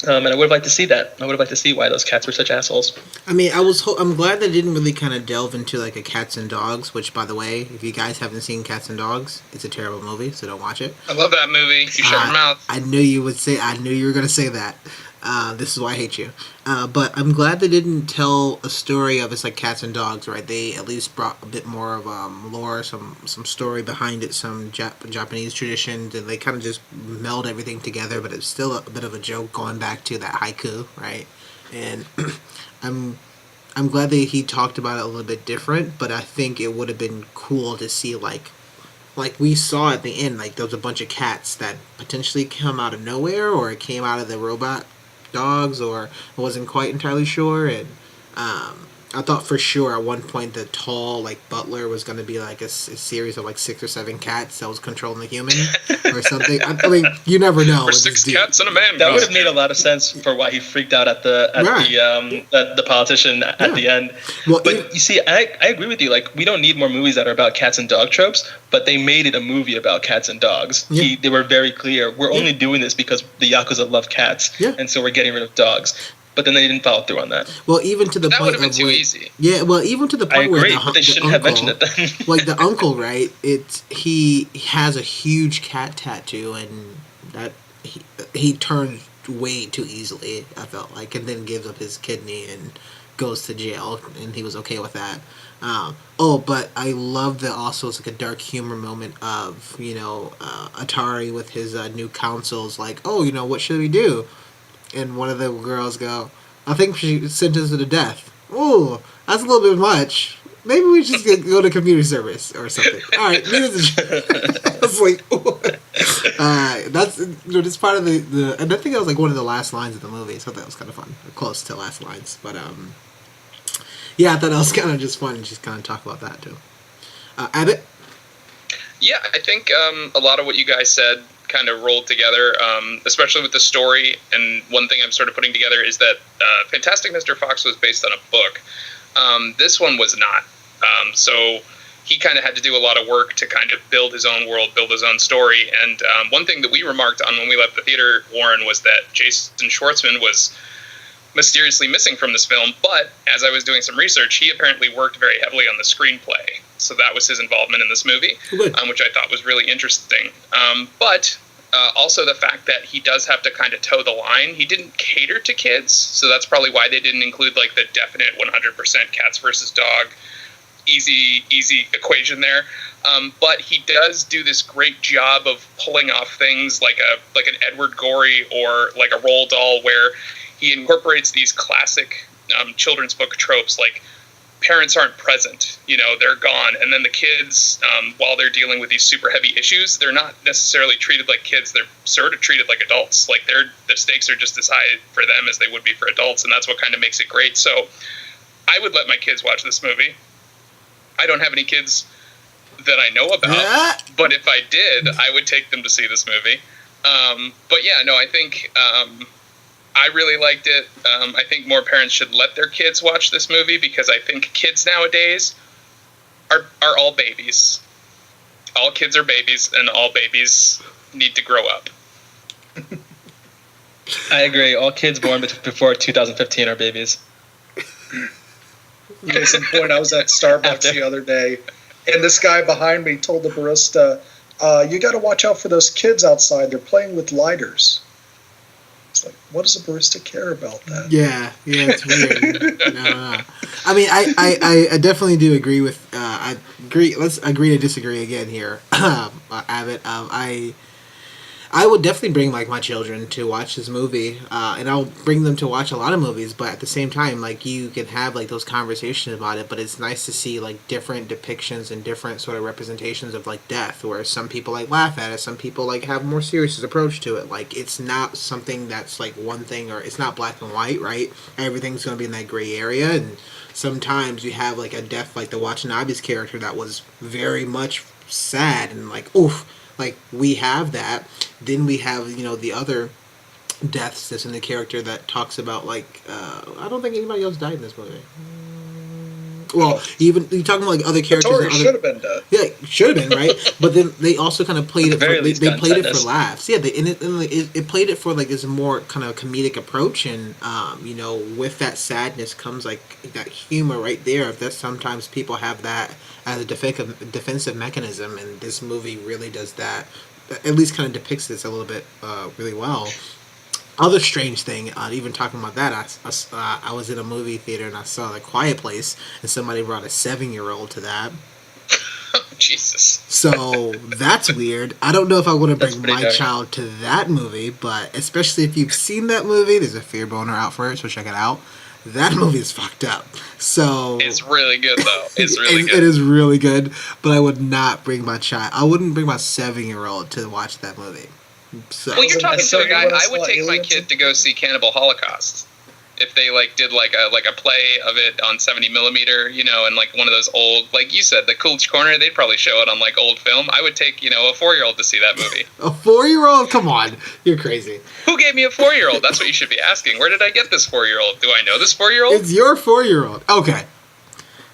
And I would have liked to see that. I would have liked to see why those cats were such assholes. I mean, I'm glad they didn't really kind of delve into like a cats and dogs. Which, by the way, if you guys haven't seen Cats and Dogs, it's a terrible movie, so don't watch it. I love that movie. You shut your mouth. I knew you would say. I knew you were going to say that. This is why I hate you. But I'm glad they didn't tell a story of it's like cats and dogs, right? They at least brought a bit more of lore, some story behind it, some Japanese traditions, and they kind of just meld everything together. But it's still a bit of a joke going back to that haiku, right? And I'm glad that he talked about it a little bit different. But I think it would have been cool to see like we saw at the end, like there was a bunch of cats that potentially come out of nowhere, or it came out of the robot dogs, or I wasn't quite entirely sure. And I thought for sure at one point the tall like butler was going to be like a series of like 6 or 7 cats that was controlling the human or something. I mean, you never know. Or 6 cats and a man. That would have made a lot of sense for why he freaked out at the politician at the end. Well, but you see, I agree with you. Like, we don't need more movies that are about cats and dog tropes, but they made it a movie about cats and dogs. Yeah. They were very clear. We're only doing this because the Yakuza love cats, and so we're getting rid of dogs. But then they didn't follow through on that. Well, even to the that point would have been too easy. Yeah, well, even to the point I agree, where but they shouldn't have mentioned it then. like the uncle, right? He has a huge cat tattoo, and that he turns way too easily. I felt like, and then gives up his kidney and goes to jail, and he was okay with that. But I love that also it's like a dark humor moment of Atari with his new counsels, like, oh, what should we do? And one of the girls go, I think she sentenced her to death. Ooh, that's a little bit much. Maybe we just go to community service or something. All right, I was like, that's just part of the. And I think that was like one of the last lines of the movie, so that was kind of fun, close to last lines. But yeah, I thought that was kind of just fun to just kind of talk about that too. Abbott. Yeah, I think a lot of what you guys said kind of rolled together, especially with the story. And one thing I'm sort of putting together is that Fantastic Mr. Fox was based on a book. This one was not. So he kind of had to do a lot of work to kind of build his own world, build his own story. And one thing that we remarked on when we left the theater, Warren, was that Jason Schwartzman was mysteriously missing from this film. But as I was doing some research, he apparently worked very heavily on the screenplay. So that was his involvement in this movie, which I thought was really interesting. But also the fact that he does have to kind of toe the line. He didn't cater to kids, so that's probably why they didn't include like the definite 100% cats versus dog easy equation there. But he does do this great job of pulling off things like an Edward Gorey or like a Roald Dahl, where he incorporates these classic children's book tropes, like parents aren't present, they're gone, and then the kids, while they're dealing with these super heavy issues, they're not necessarily treated like kids, they're sort of treated like adults. Like the stakes are just as high for them as they would be for adults, and that's what kind of makes it great. So I would let my kids watch this movie. I don't have any kids that I know about, but if I did, I would take them to see this movie. But yeah, no, I think I really liked it. I think more parents should let their kids watch this movie, because I think kids nowadays are all babies. All kids are babies, and all babies need to grow up. I agree. All kids born before 2015 are babies. Case in point, I was at Starbucks the other day, and this guy behind me told the barista, you got to watch out for those kids outside. They're playing with lighters. It's like, what does a barista care about that? Yeah, it's weird. No. I mean, I definitely do agree with. I agree. Let's agree to disagree again here, Abbott. I would definitely bring like my children to watch this movie, and I'll bring them to watch a lot of movies. But at the same time, like, you can have like those conversations about it. But it's nice to see like different depictions and different sort of representations of like death, where some people like laugh at it, some people like have a more serious approach to it. Like, it's not something that's like one thing, or it's not black and white, right? Everything's gonna be in that gray area, and sometimes you have like a death like the Watanabe's character that was very much sad and like, oof. Like, we have that. Then we have, the other deaths that's in the character that talks about like I don't think anybody else died in this movie. Well, even you're talking about like other characters. Tori should have been dead. Yeah, should have been, right? But then they also kind of played it. They played it for laughs. Yeah, it played it for like this more kind of comedic approach, and with that sadness comes like that humor right there. If that sometimes people have that as a defensive mechanism, and this movie really does that. At least kind of depicts this a little bit really well. Other strange thing, even talking about that, I was in a movie theater and I saw The Quiet Place, and somebody brought a 7-year-old to that. Jesus. So that's weird. I don't know if I want to bring my child to that movie, but especially if you've seen that movie, there's a fear boner out for it, so check it out. That movie is fucked up. So it's really good though. It's really good. It is really good, but I would not bring my child. I wouldn't bring my 7-year-old to watch that movie. So, well, you're talking to a guy. I would take my kid to go see Cannibal Holocaust if they like did like a play of it on 70 millimeter, and like one of those old, like you said, the Coolidge Corner. They'd probably show it on like old film. I would take a 4-year-old to see that movie. A 4-year-old? Come on, you're crazy. Who gave me a 4-year-old? That's what you should be asking. Where did I get this 4-year-old? Do I know this 4-year-old? It's your 4-year-old. Okay.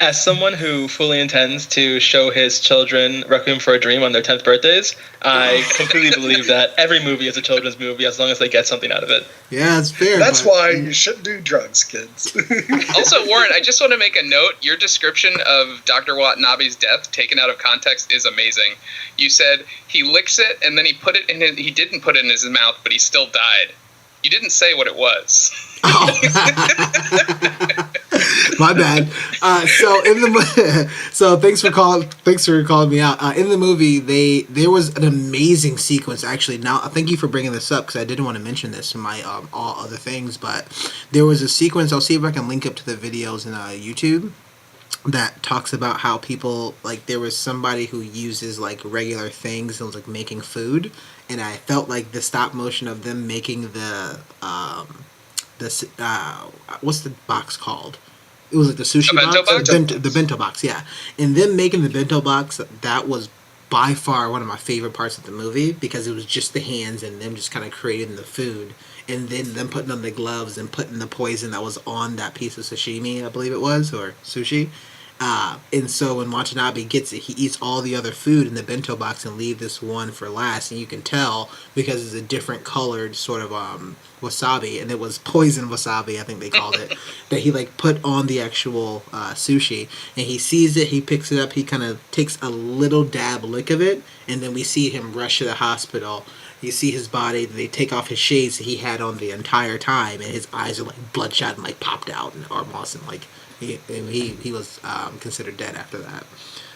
As someone who fully intends to show his children Requiem for a Dream on their 10th birthdays, I completely believe that every movie is a children's movie as long as they get something out of it. Yeah, it's fair. That's why you shouldn't do drugs, kids. Also, Warren, I just want to make a note. Your description of Dr. Watanabe's death taken out of context is amazing. You said he licks it and then he didn't put it in his mouth, but he still died. You didn't say what it was. Oh. My bad. So thanks for calling me out. In the movie, there was an amazing sequence. Actually, now thank you for bringing this up because I didn't want to mention this in my all other things, but there was a sequence. I'll see if I can link up to the videos in YouTube that talks about how people like there was somebody who uses like regular things and was like making food, and I felt like the stop motion of them making the what's the box called? It was like the sushi box? The bento box, yeah. And them making the bento box, that was by far one of my favorite parts of the movie because it was just the hands and them just kind of creating the food. And then them putting on the gloves and putting the poison that was on that piece of sashimi, I believe it was, or sushi. And so when Watanabe gets it, he eats all the other food in the bento box and leave this one for last. And you can tell because it's a different colored sort of wasabi, and it was poison wasabi, I think they called it, that he like put on the actual sushi. And he sees it, he picks it up, he kind of takes a little dab lick of it, and then we see him rush to the hospital. You see his body, they take off his shades that he had on the entire time, and his eyes are like bloodshot and like popped out and almost and like he was considered dead after that.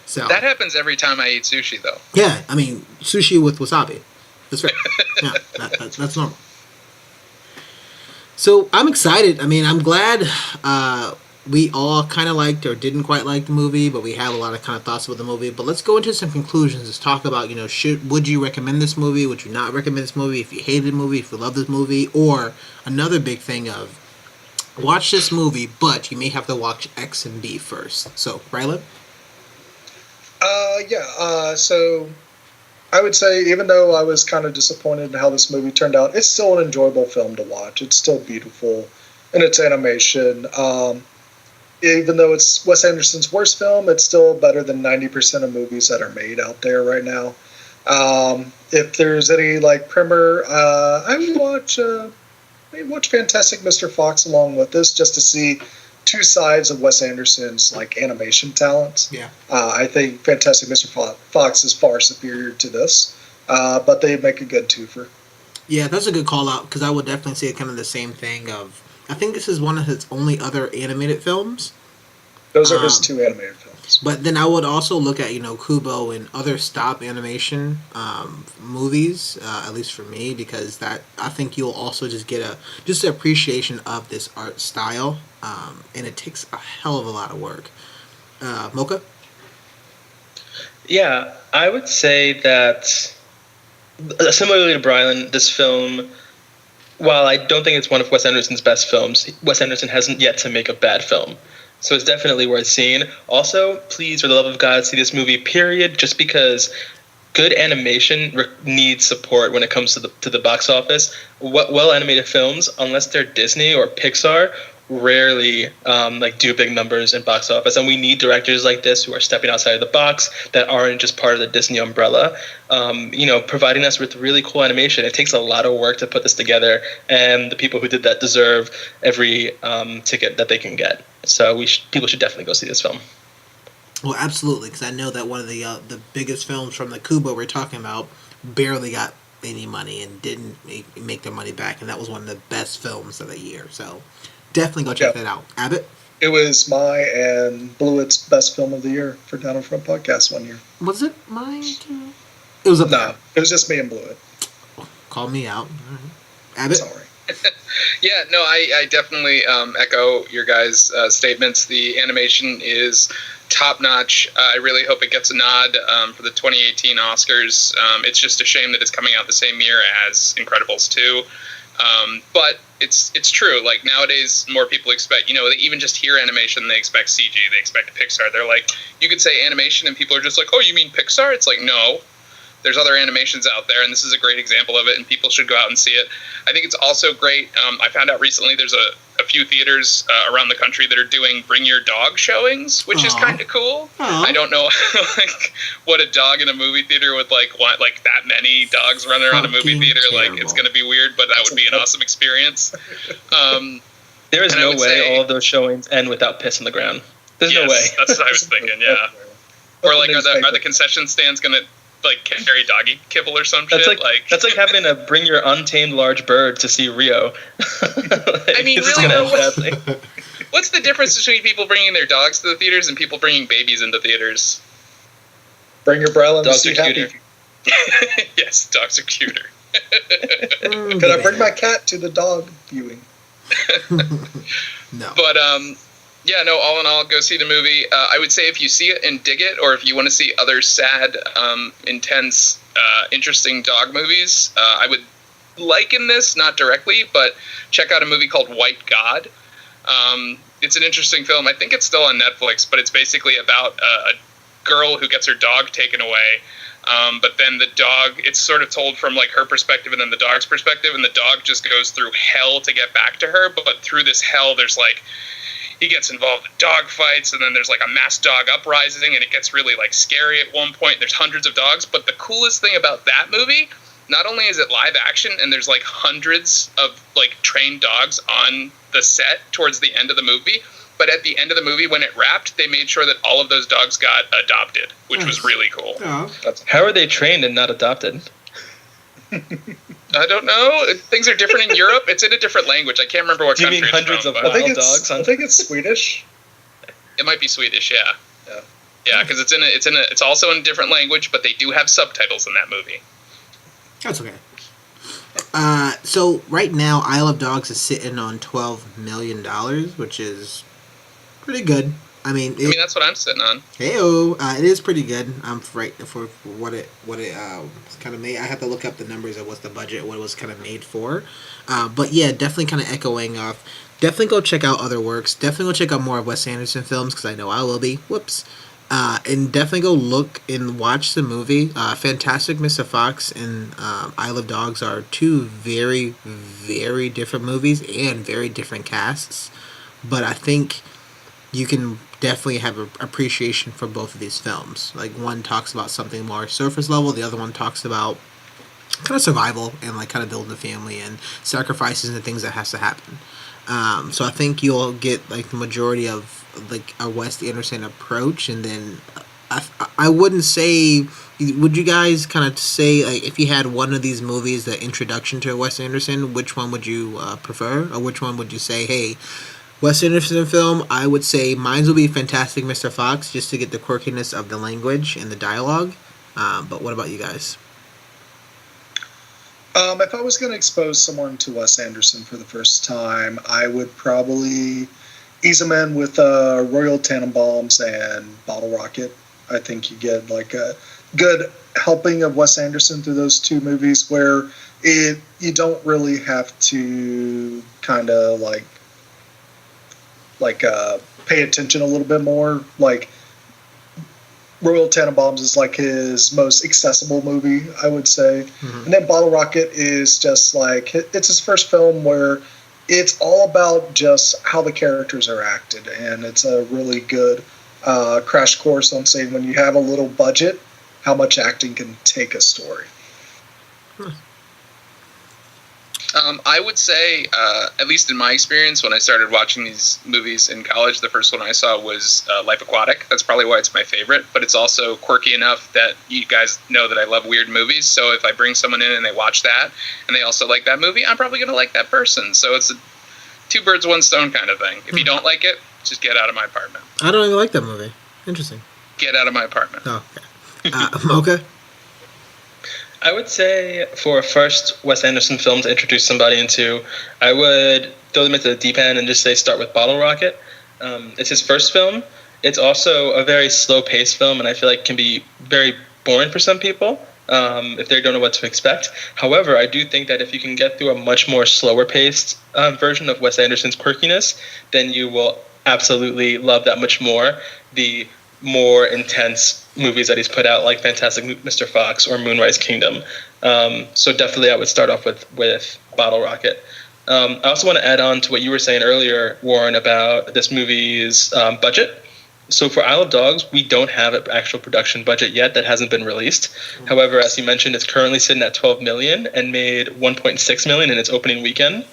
So that happens every time I eat sushi, though. Yeah, I mean sushi with wasabi. That's right. Yeah, that's normal. So I'm excited. I mean, I'm glad we all kind of liked or didn't quite like the movie, but we have a lot of kind of thoughts about the movie. But let's go into some conclusions. Let's talk about, would you recommend this movie? Would you not recommend this movie? If you hated the movie, if you love this movie, or another big thing of watch this movie, but you may have to watch X and B first. So, Rylan? So I would say, even though I was kind of disappointed in how this movie turned out, it's still an enjoyable film to watch. It's still beautiful in its animation. Even though it's Wes Anderson's worst film, it's still better than 90% of movies that are made out there right now. If there's any primer, I would watch Fantastic Mr. Fox along with this just to see two sides of Wes Anderson's animation talents. Yeah. I think Fantastic Mr. Fox is far superior to this, but they make a good twofer. Yeah, that's a good call out because I would definitely say kind of the same thing of. I think this is one of his only other animated films. Those are his two animated films. But then I would also look at, Kubo and other stop animation movies, at least for me, because that I think you'll also just get an appreciation of this art style, and it takes a hell of a lot of work. Mocha? Yeah, I would say that, similarly to Brian, this film, while I don't think it's one of Wes Anderson's best films, Wes Anderson hasn't yet to make a bad film. So it's definitely worth seeing. Also, please, for the love of God, see this movie, period, just because good animation needs support when it comes to the box office. Well animated films, unless they're Disney or Pixar, rarely do big numbers in box office, and we need directors like this who are stepping outside of the box, that aren't just part of the Disney umbrella, providing us with really cool animation. It takes a lot of work to put this together, and the people who did that deserve every ticket that they can get. So people should definitely go see this film. Well, absolutely, because I know that one of the biggest films from the Kubo we're talking about barely got any money and didn't make their money back, and that was one of the best films of the year. So definitely go check that out. Abbott? It was my and Blewett's best film of the year for Down in Front podcast one year. Was it mine too? It was up there. No, it was just me and Blewett. Call me out. Abbott? Sorry. Yeah, no, I definitely echo your guys' statements. The animation is top notch. I really hope it gets a nod for the 2018 Oscars. It's just a shame that it's coming out the same year as Incredibles 2. But it's true. Like, nowadays, more people expect, they even just hear animation, they expect CG, they expect Pixar. They're like, you could say animation and people are just like, oh, you mean Pixar? It's like, no. There's other animations out there, and this is a great example of it, and people should go out and see it. I think it's also great. I found out recently there's a few theaters around the country that are doing Bring Your Dog showings, which is kind of cool. I don't know what a dog in a movie theater would want that many dogs running around a movie theater. Terrible. It's going to be weird, but that would be an awesome experience. There is no way all of those showings end without piss on the ground. There's no way. That's what I was thinking, yeah. Or are the concession stands going to carry doggy kibble or some shit? That's like having to bring your untamed large bird to see Rio. I mean, really, what's the difference between people bringing their dogs to the theaters and people bringing babies into theaters? Bring your Brella. Dogs are cuter. Yes, dogs are cuter. Could I bring my cat to the dog viewing? No. But yeah, no, all in all, go see the movie. I would say if you see it and dig it, or if you want to see other sad, intense, interesting dog movies, I would liken this, not directly, but check out a movie called White God. It's an interesting film. I think it's still on Netflix, but it's basically about a girl who gets her dog taken away. But then the dog, it's sort of told from her perspective and then the dog's perspective, and the dog just goes through hell to get back to her. But through this hell, there's he gets involved in dog fights, and then there's a mass dog uprising, and it gets really scary at one point. There's hundreds of dogs, but the coolest thing about that movie, not only is it live action and there's hundreds of trained dogs on the set towards the end of the movie, but at the end of the movie when it wrapped, they made sure that all of those dogs got adopted, which was really cool. Oh. How are they trained and not adopted? I don't know. Things are different in Europe. It's in a different language. I can't remember what country it's hundreds from. of But wild dogs? I think it's Swedish. it might be Swedish, yeah. Yeah, because it's also in a different language, but they do have subtitles in that movie. That's okay. So right now, Isle of Dogs is sitting on $12 million, which is pretty good. I mean, that's what I'm sitting on. It is pretty good. For what it kind of made. I have to look up the numbers of what's the budget, what it was kind of made for. But yeah, definitely kind of echoing off. Definitely go check out other works. Definitely go check out more of Wes Anderson films, because I know I will be. Whoops. And definitely go look and watch the movie. Fantastic Mr. Fox and Isle of Dogs are two very, very different movies and very different casts. But I think you can definitely have an appreciation for both of these films. One talks about something more surface level, the other one talks about kind of survival and kind of building a family and sacrifices and things that has to happen. So I think you'll get the majority of a Wes Anderson approach, and then I wouldn't say. Would you guys kind of say if you had one of these movies, the introduction to Wes Anderson, which one would you prefer, or which one would you say, hey, Wes Anderson film? I would say mine will be Fantastic Mr. Fox, just to get the quirkiness of the language and the dialogue. But what about you guys? If I was going to expose someone to Wes Anderson for the first time, I would probably ease them in with Royal Tannenbaums and Bottle Rocket. I think you get a good helping of Wes Anderson through those two movies, where you don't really have to kind of pay attention a little bit more. Royal Tenenbaums is like his most accessible movie, I would say. Mhm. And then Bottle Rocket is just like, it's his first film where it's all about just how the characters are acted. And it's a really good crash course on saying when you have a little budget, how much acting can take a story. I would say, at least in my experience, when I started watching these movies in college, the first one I saw was Life Aquatic. That's probably why it's my favorite, but it's also quirky enough that you guys know that I love weird movies. So if I bring someone in and they watch that and they also like that movie, I'm probably going to like that person. So it's a two birds, one stone kind of thing. If you don't like it, just get out of my apartment. I don't even like that movie. Interesting. Get out of my apartment. Oh, okay. Mocha? I would say for a first Wes Anderson film to introduce somebody into, I would throw them into the deep end and just say start with Bottle Rocket. It's his first film. It's also a very slow-paced film, and I feel like can be very boring for some people if they don't know what to expect. However, I do think that if you can get through a much more slower-paced version of Wes Anderson's quirkiness, then you will absolutely love that much more the more intense movies that he's put out, like Fantastic Mr. Fox or Moonrise Kingdom. So definitely I would start off with Bottle Rocket. I also want to add on to what you were saying earlier, Warren, about this movie's budget. So for Isle of Dogs, we don't have an actual production budget yet that hasn't been released. However, as you mentioned, it's currently sitting at $12 million and made $1.6 million in its opening weekend.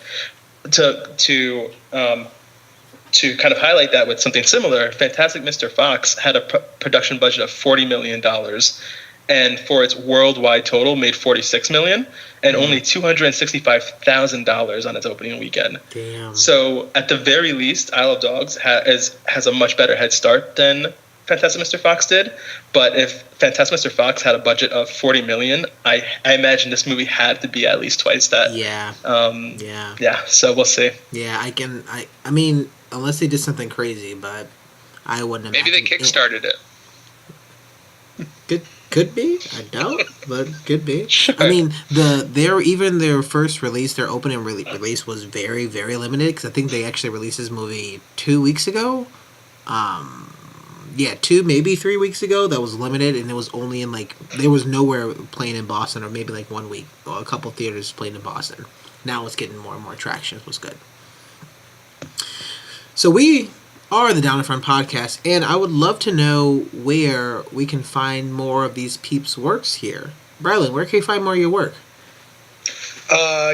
To kind of highlight that with something similar, Fantastic Mr. Fox had a production budget of $40 million, and for its worldwide total, made $46 million, and only $265,000 on its opening weekend. Damn. So, at the very least, Isle of Dogs has a much better head start than Fantastic Mr. Fox did. But if Fantastic Mr. Fox had a budget of $40 million, I imagine this movie had to be at least twice that. Yeah. Yeah. So we'll see. Yeah, I mean, unless they did something crazy, but I wouldn't have. Maybe they kickstarted it. Could be. I doubt, but could be. I mean, their first release, their opening release was very, very limited because I think they actually released this movie 2 weeks ago. 2, maybe 3 weeks ago. That was limited, and it was only in there was nowhere playing in Boston, or maybe 1 week, or a couple theaters playing in Boston. Now it's getting more and more traction. It was good. So we are the Down in Front podcast, and I would love to know where we can find more of these peeps' works here. Brylan, where can you find more of your work?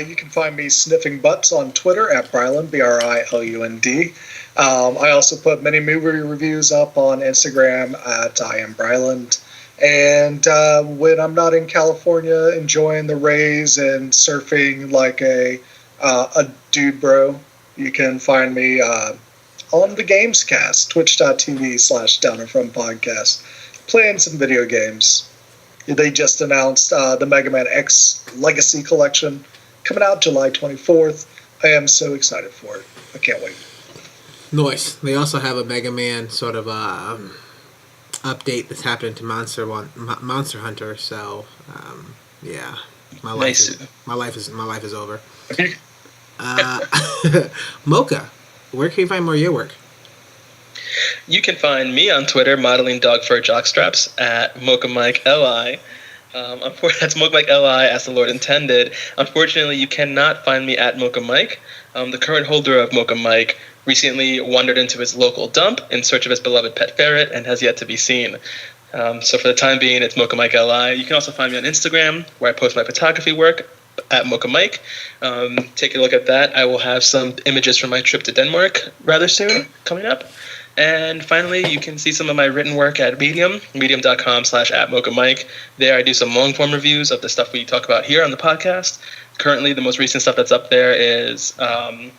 You can find me sniffing butts on Twitter at Bryland, BRILUND. I also put many movie reviews up on Instagram at I am Bryland. And when I'm not in California enjoying the rays and surfing like a dude bro, you can find me on the Gamescast, twitch.tv/Down-in-Front-Podcast, playing some video games. They just announced the Mega Man X Legacy Collection coming out July 24th. I am so excited for it. I can't wait. Nice. They also have a Mega Man sort of update that's happening to Monster Hunter. So, yeah, my life is over. Mocha, where can you find more of your work? You can find me on Twitter modeling dog fur jockstraps at Mocha Mike LI. That's Mocha Mike LI as the Lord intended. Unfortunately, you cannot find me at Mocha Mike. The current holder of Mocha Mike recently wandered into his local dump in search of his beloved pet ferret and has yet to be seen. So for the time being, it's Mocha Mike LI. You can also find me on Instagram, where I post my photography work at Mocha Mike. Take a look at that. I will have some images from my trip to Denmark rather soon coming up. And finally, you can see some of my written work at Medium, medium.com/@MochaMike. There I do some long-form reviews of the stuff we talk about here on the podcast. Currently, the most recent stuff that's up there is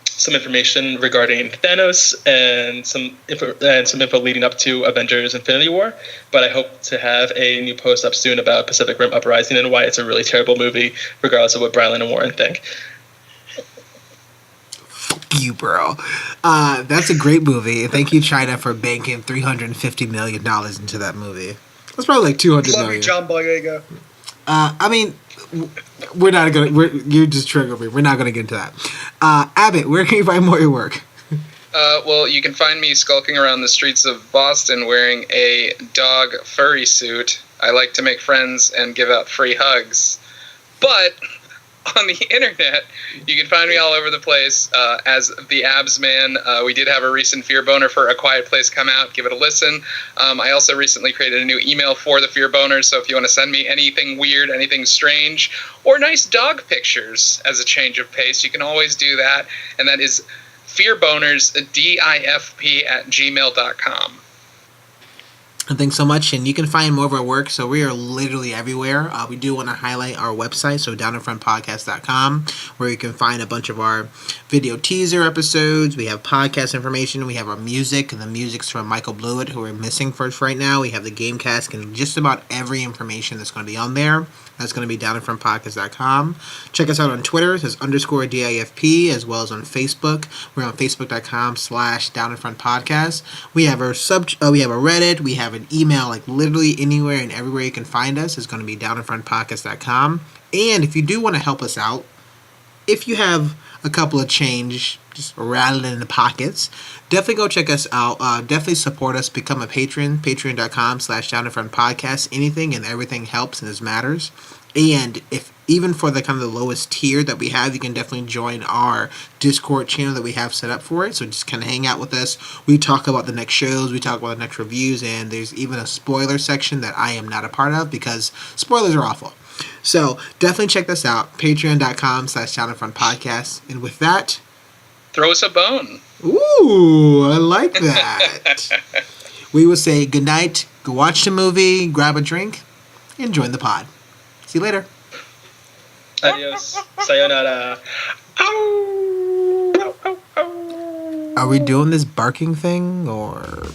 some information regarding Thanos and some info leading up to Avengers Infinity War. But I hope to have a new post up soon about Pacific Rim Uprising and why it's a really terrible movie, regardless of what Brylan and Warren think. You, bro. That's a great movie. Thank you, China, for banking $350 million into that movie. That's probably like $200 Love million. you, John Boyega. I mean, we're not gonna. You just triggered me. We're not gonna get into that. Abbott, where can you find more of your work? Well, you can find me skulking around the streets of Boston wearing a dog furry suit. I like to make friends and give out free hugs. But on the internet, you can find me all over the place as the Abs Man. We did have a recent Fear Boner for A Quiet Place come out. Give it a listen. I also recently created a new email for the Fear Boners, so if you want to send me anything weird, anything strange, or nice dog pictures as a change of pace, you can always do that. And that is fearboners, DIFP @gmail.com. And thanks so much. And you can find more of our work. So we are literally everywhere. We do want to highlight our website, so downinfrontpodcast.com, where you can find a bunch of our video teaser episodes. We have podcast information. We have our music, and the music's from Michael Blewett, who we're missing first right now. We have the game cast and just about every information that's going to be on there. That's going to be downinfrontpodcast.com. Check us out on Twitter. It says _DIFP, as well as on Facebook. We're on facebook.com/downinfrontpodcast. We have our we have a Reddit. We have an email, like literally anywhere and everywhere you can find us is going to be downinfrontpodcast.com. And if you do want to help us out, if you have a couple of change just rattling in the pockets, definitely go check us out. Definitely support us. Become a patron. Patreon.com/downinfrontpodcast. Anything and everything helps and this matters. And if even for the kind of the lowest tier that we have, you can definitely join our Discord channel that we have set up for it. So just kind of hang out with us. We talk about the next shows, we talk about the next reviews, and there's even a spoiler section that I am not a part of because spoilers are awful. So definitely check this out. Patreon.com/downinfrontpodcast. And with that, throw us a bone. Ooh, I like that. We will say goodnight, go watch the movie, grab a drink, and join the pod. See you later. Adios. Sayonara. Ow. Ow, ow, ow. Are we doing this barking thing or?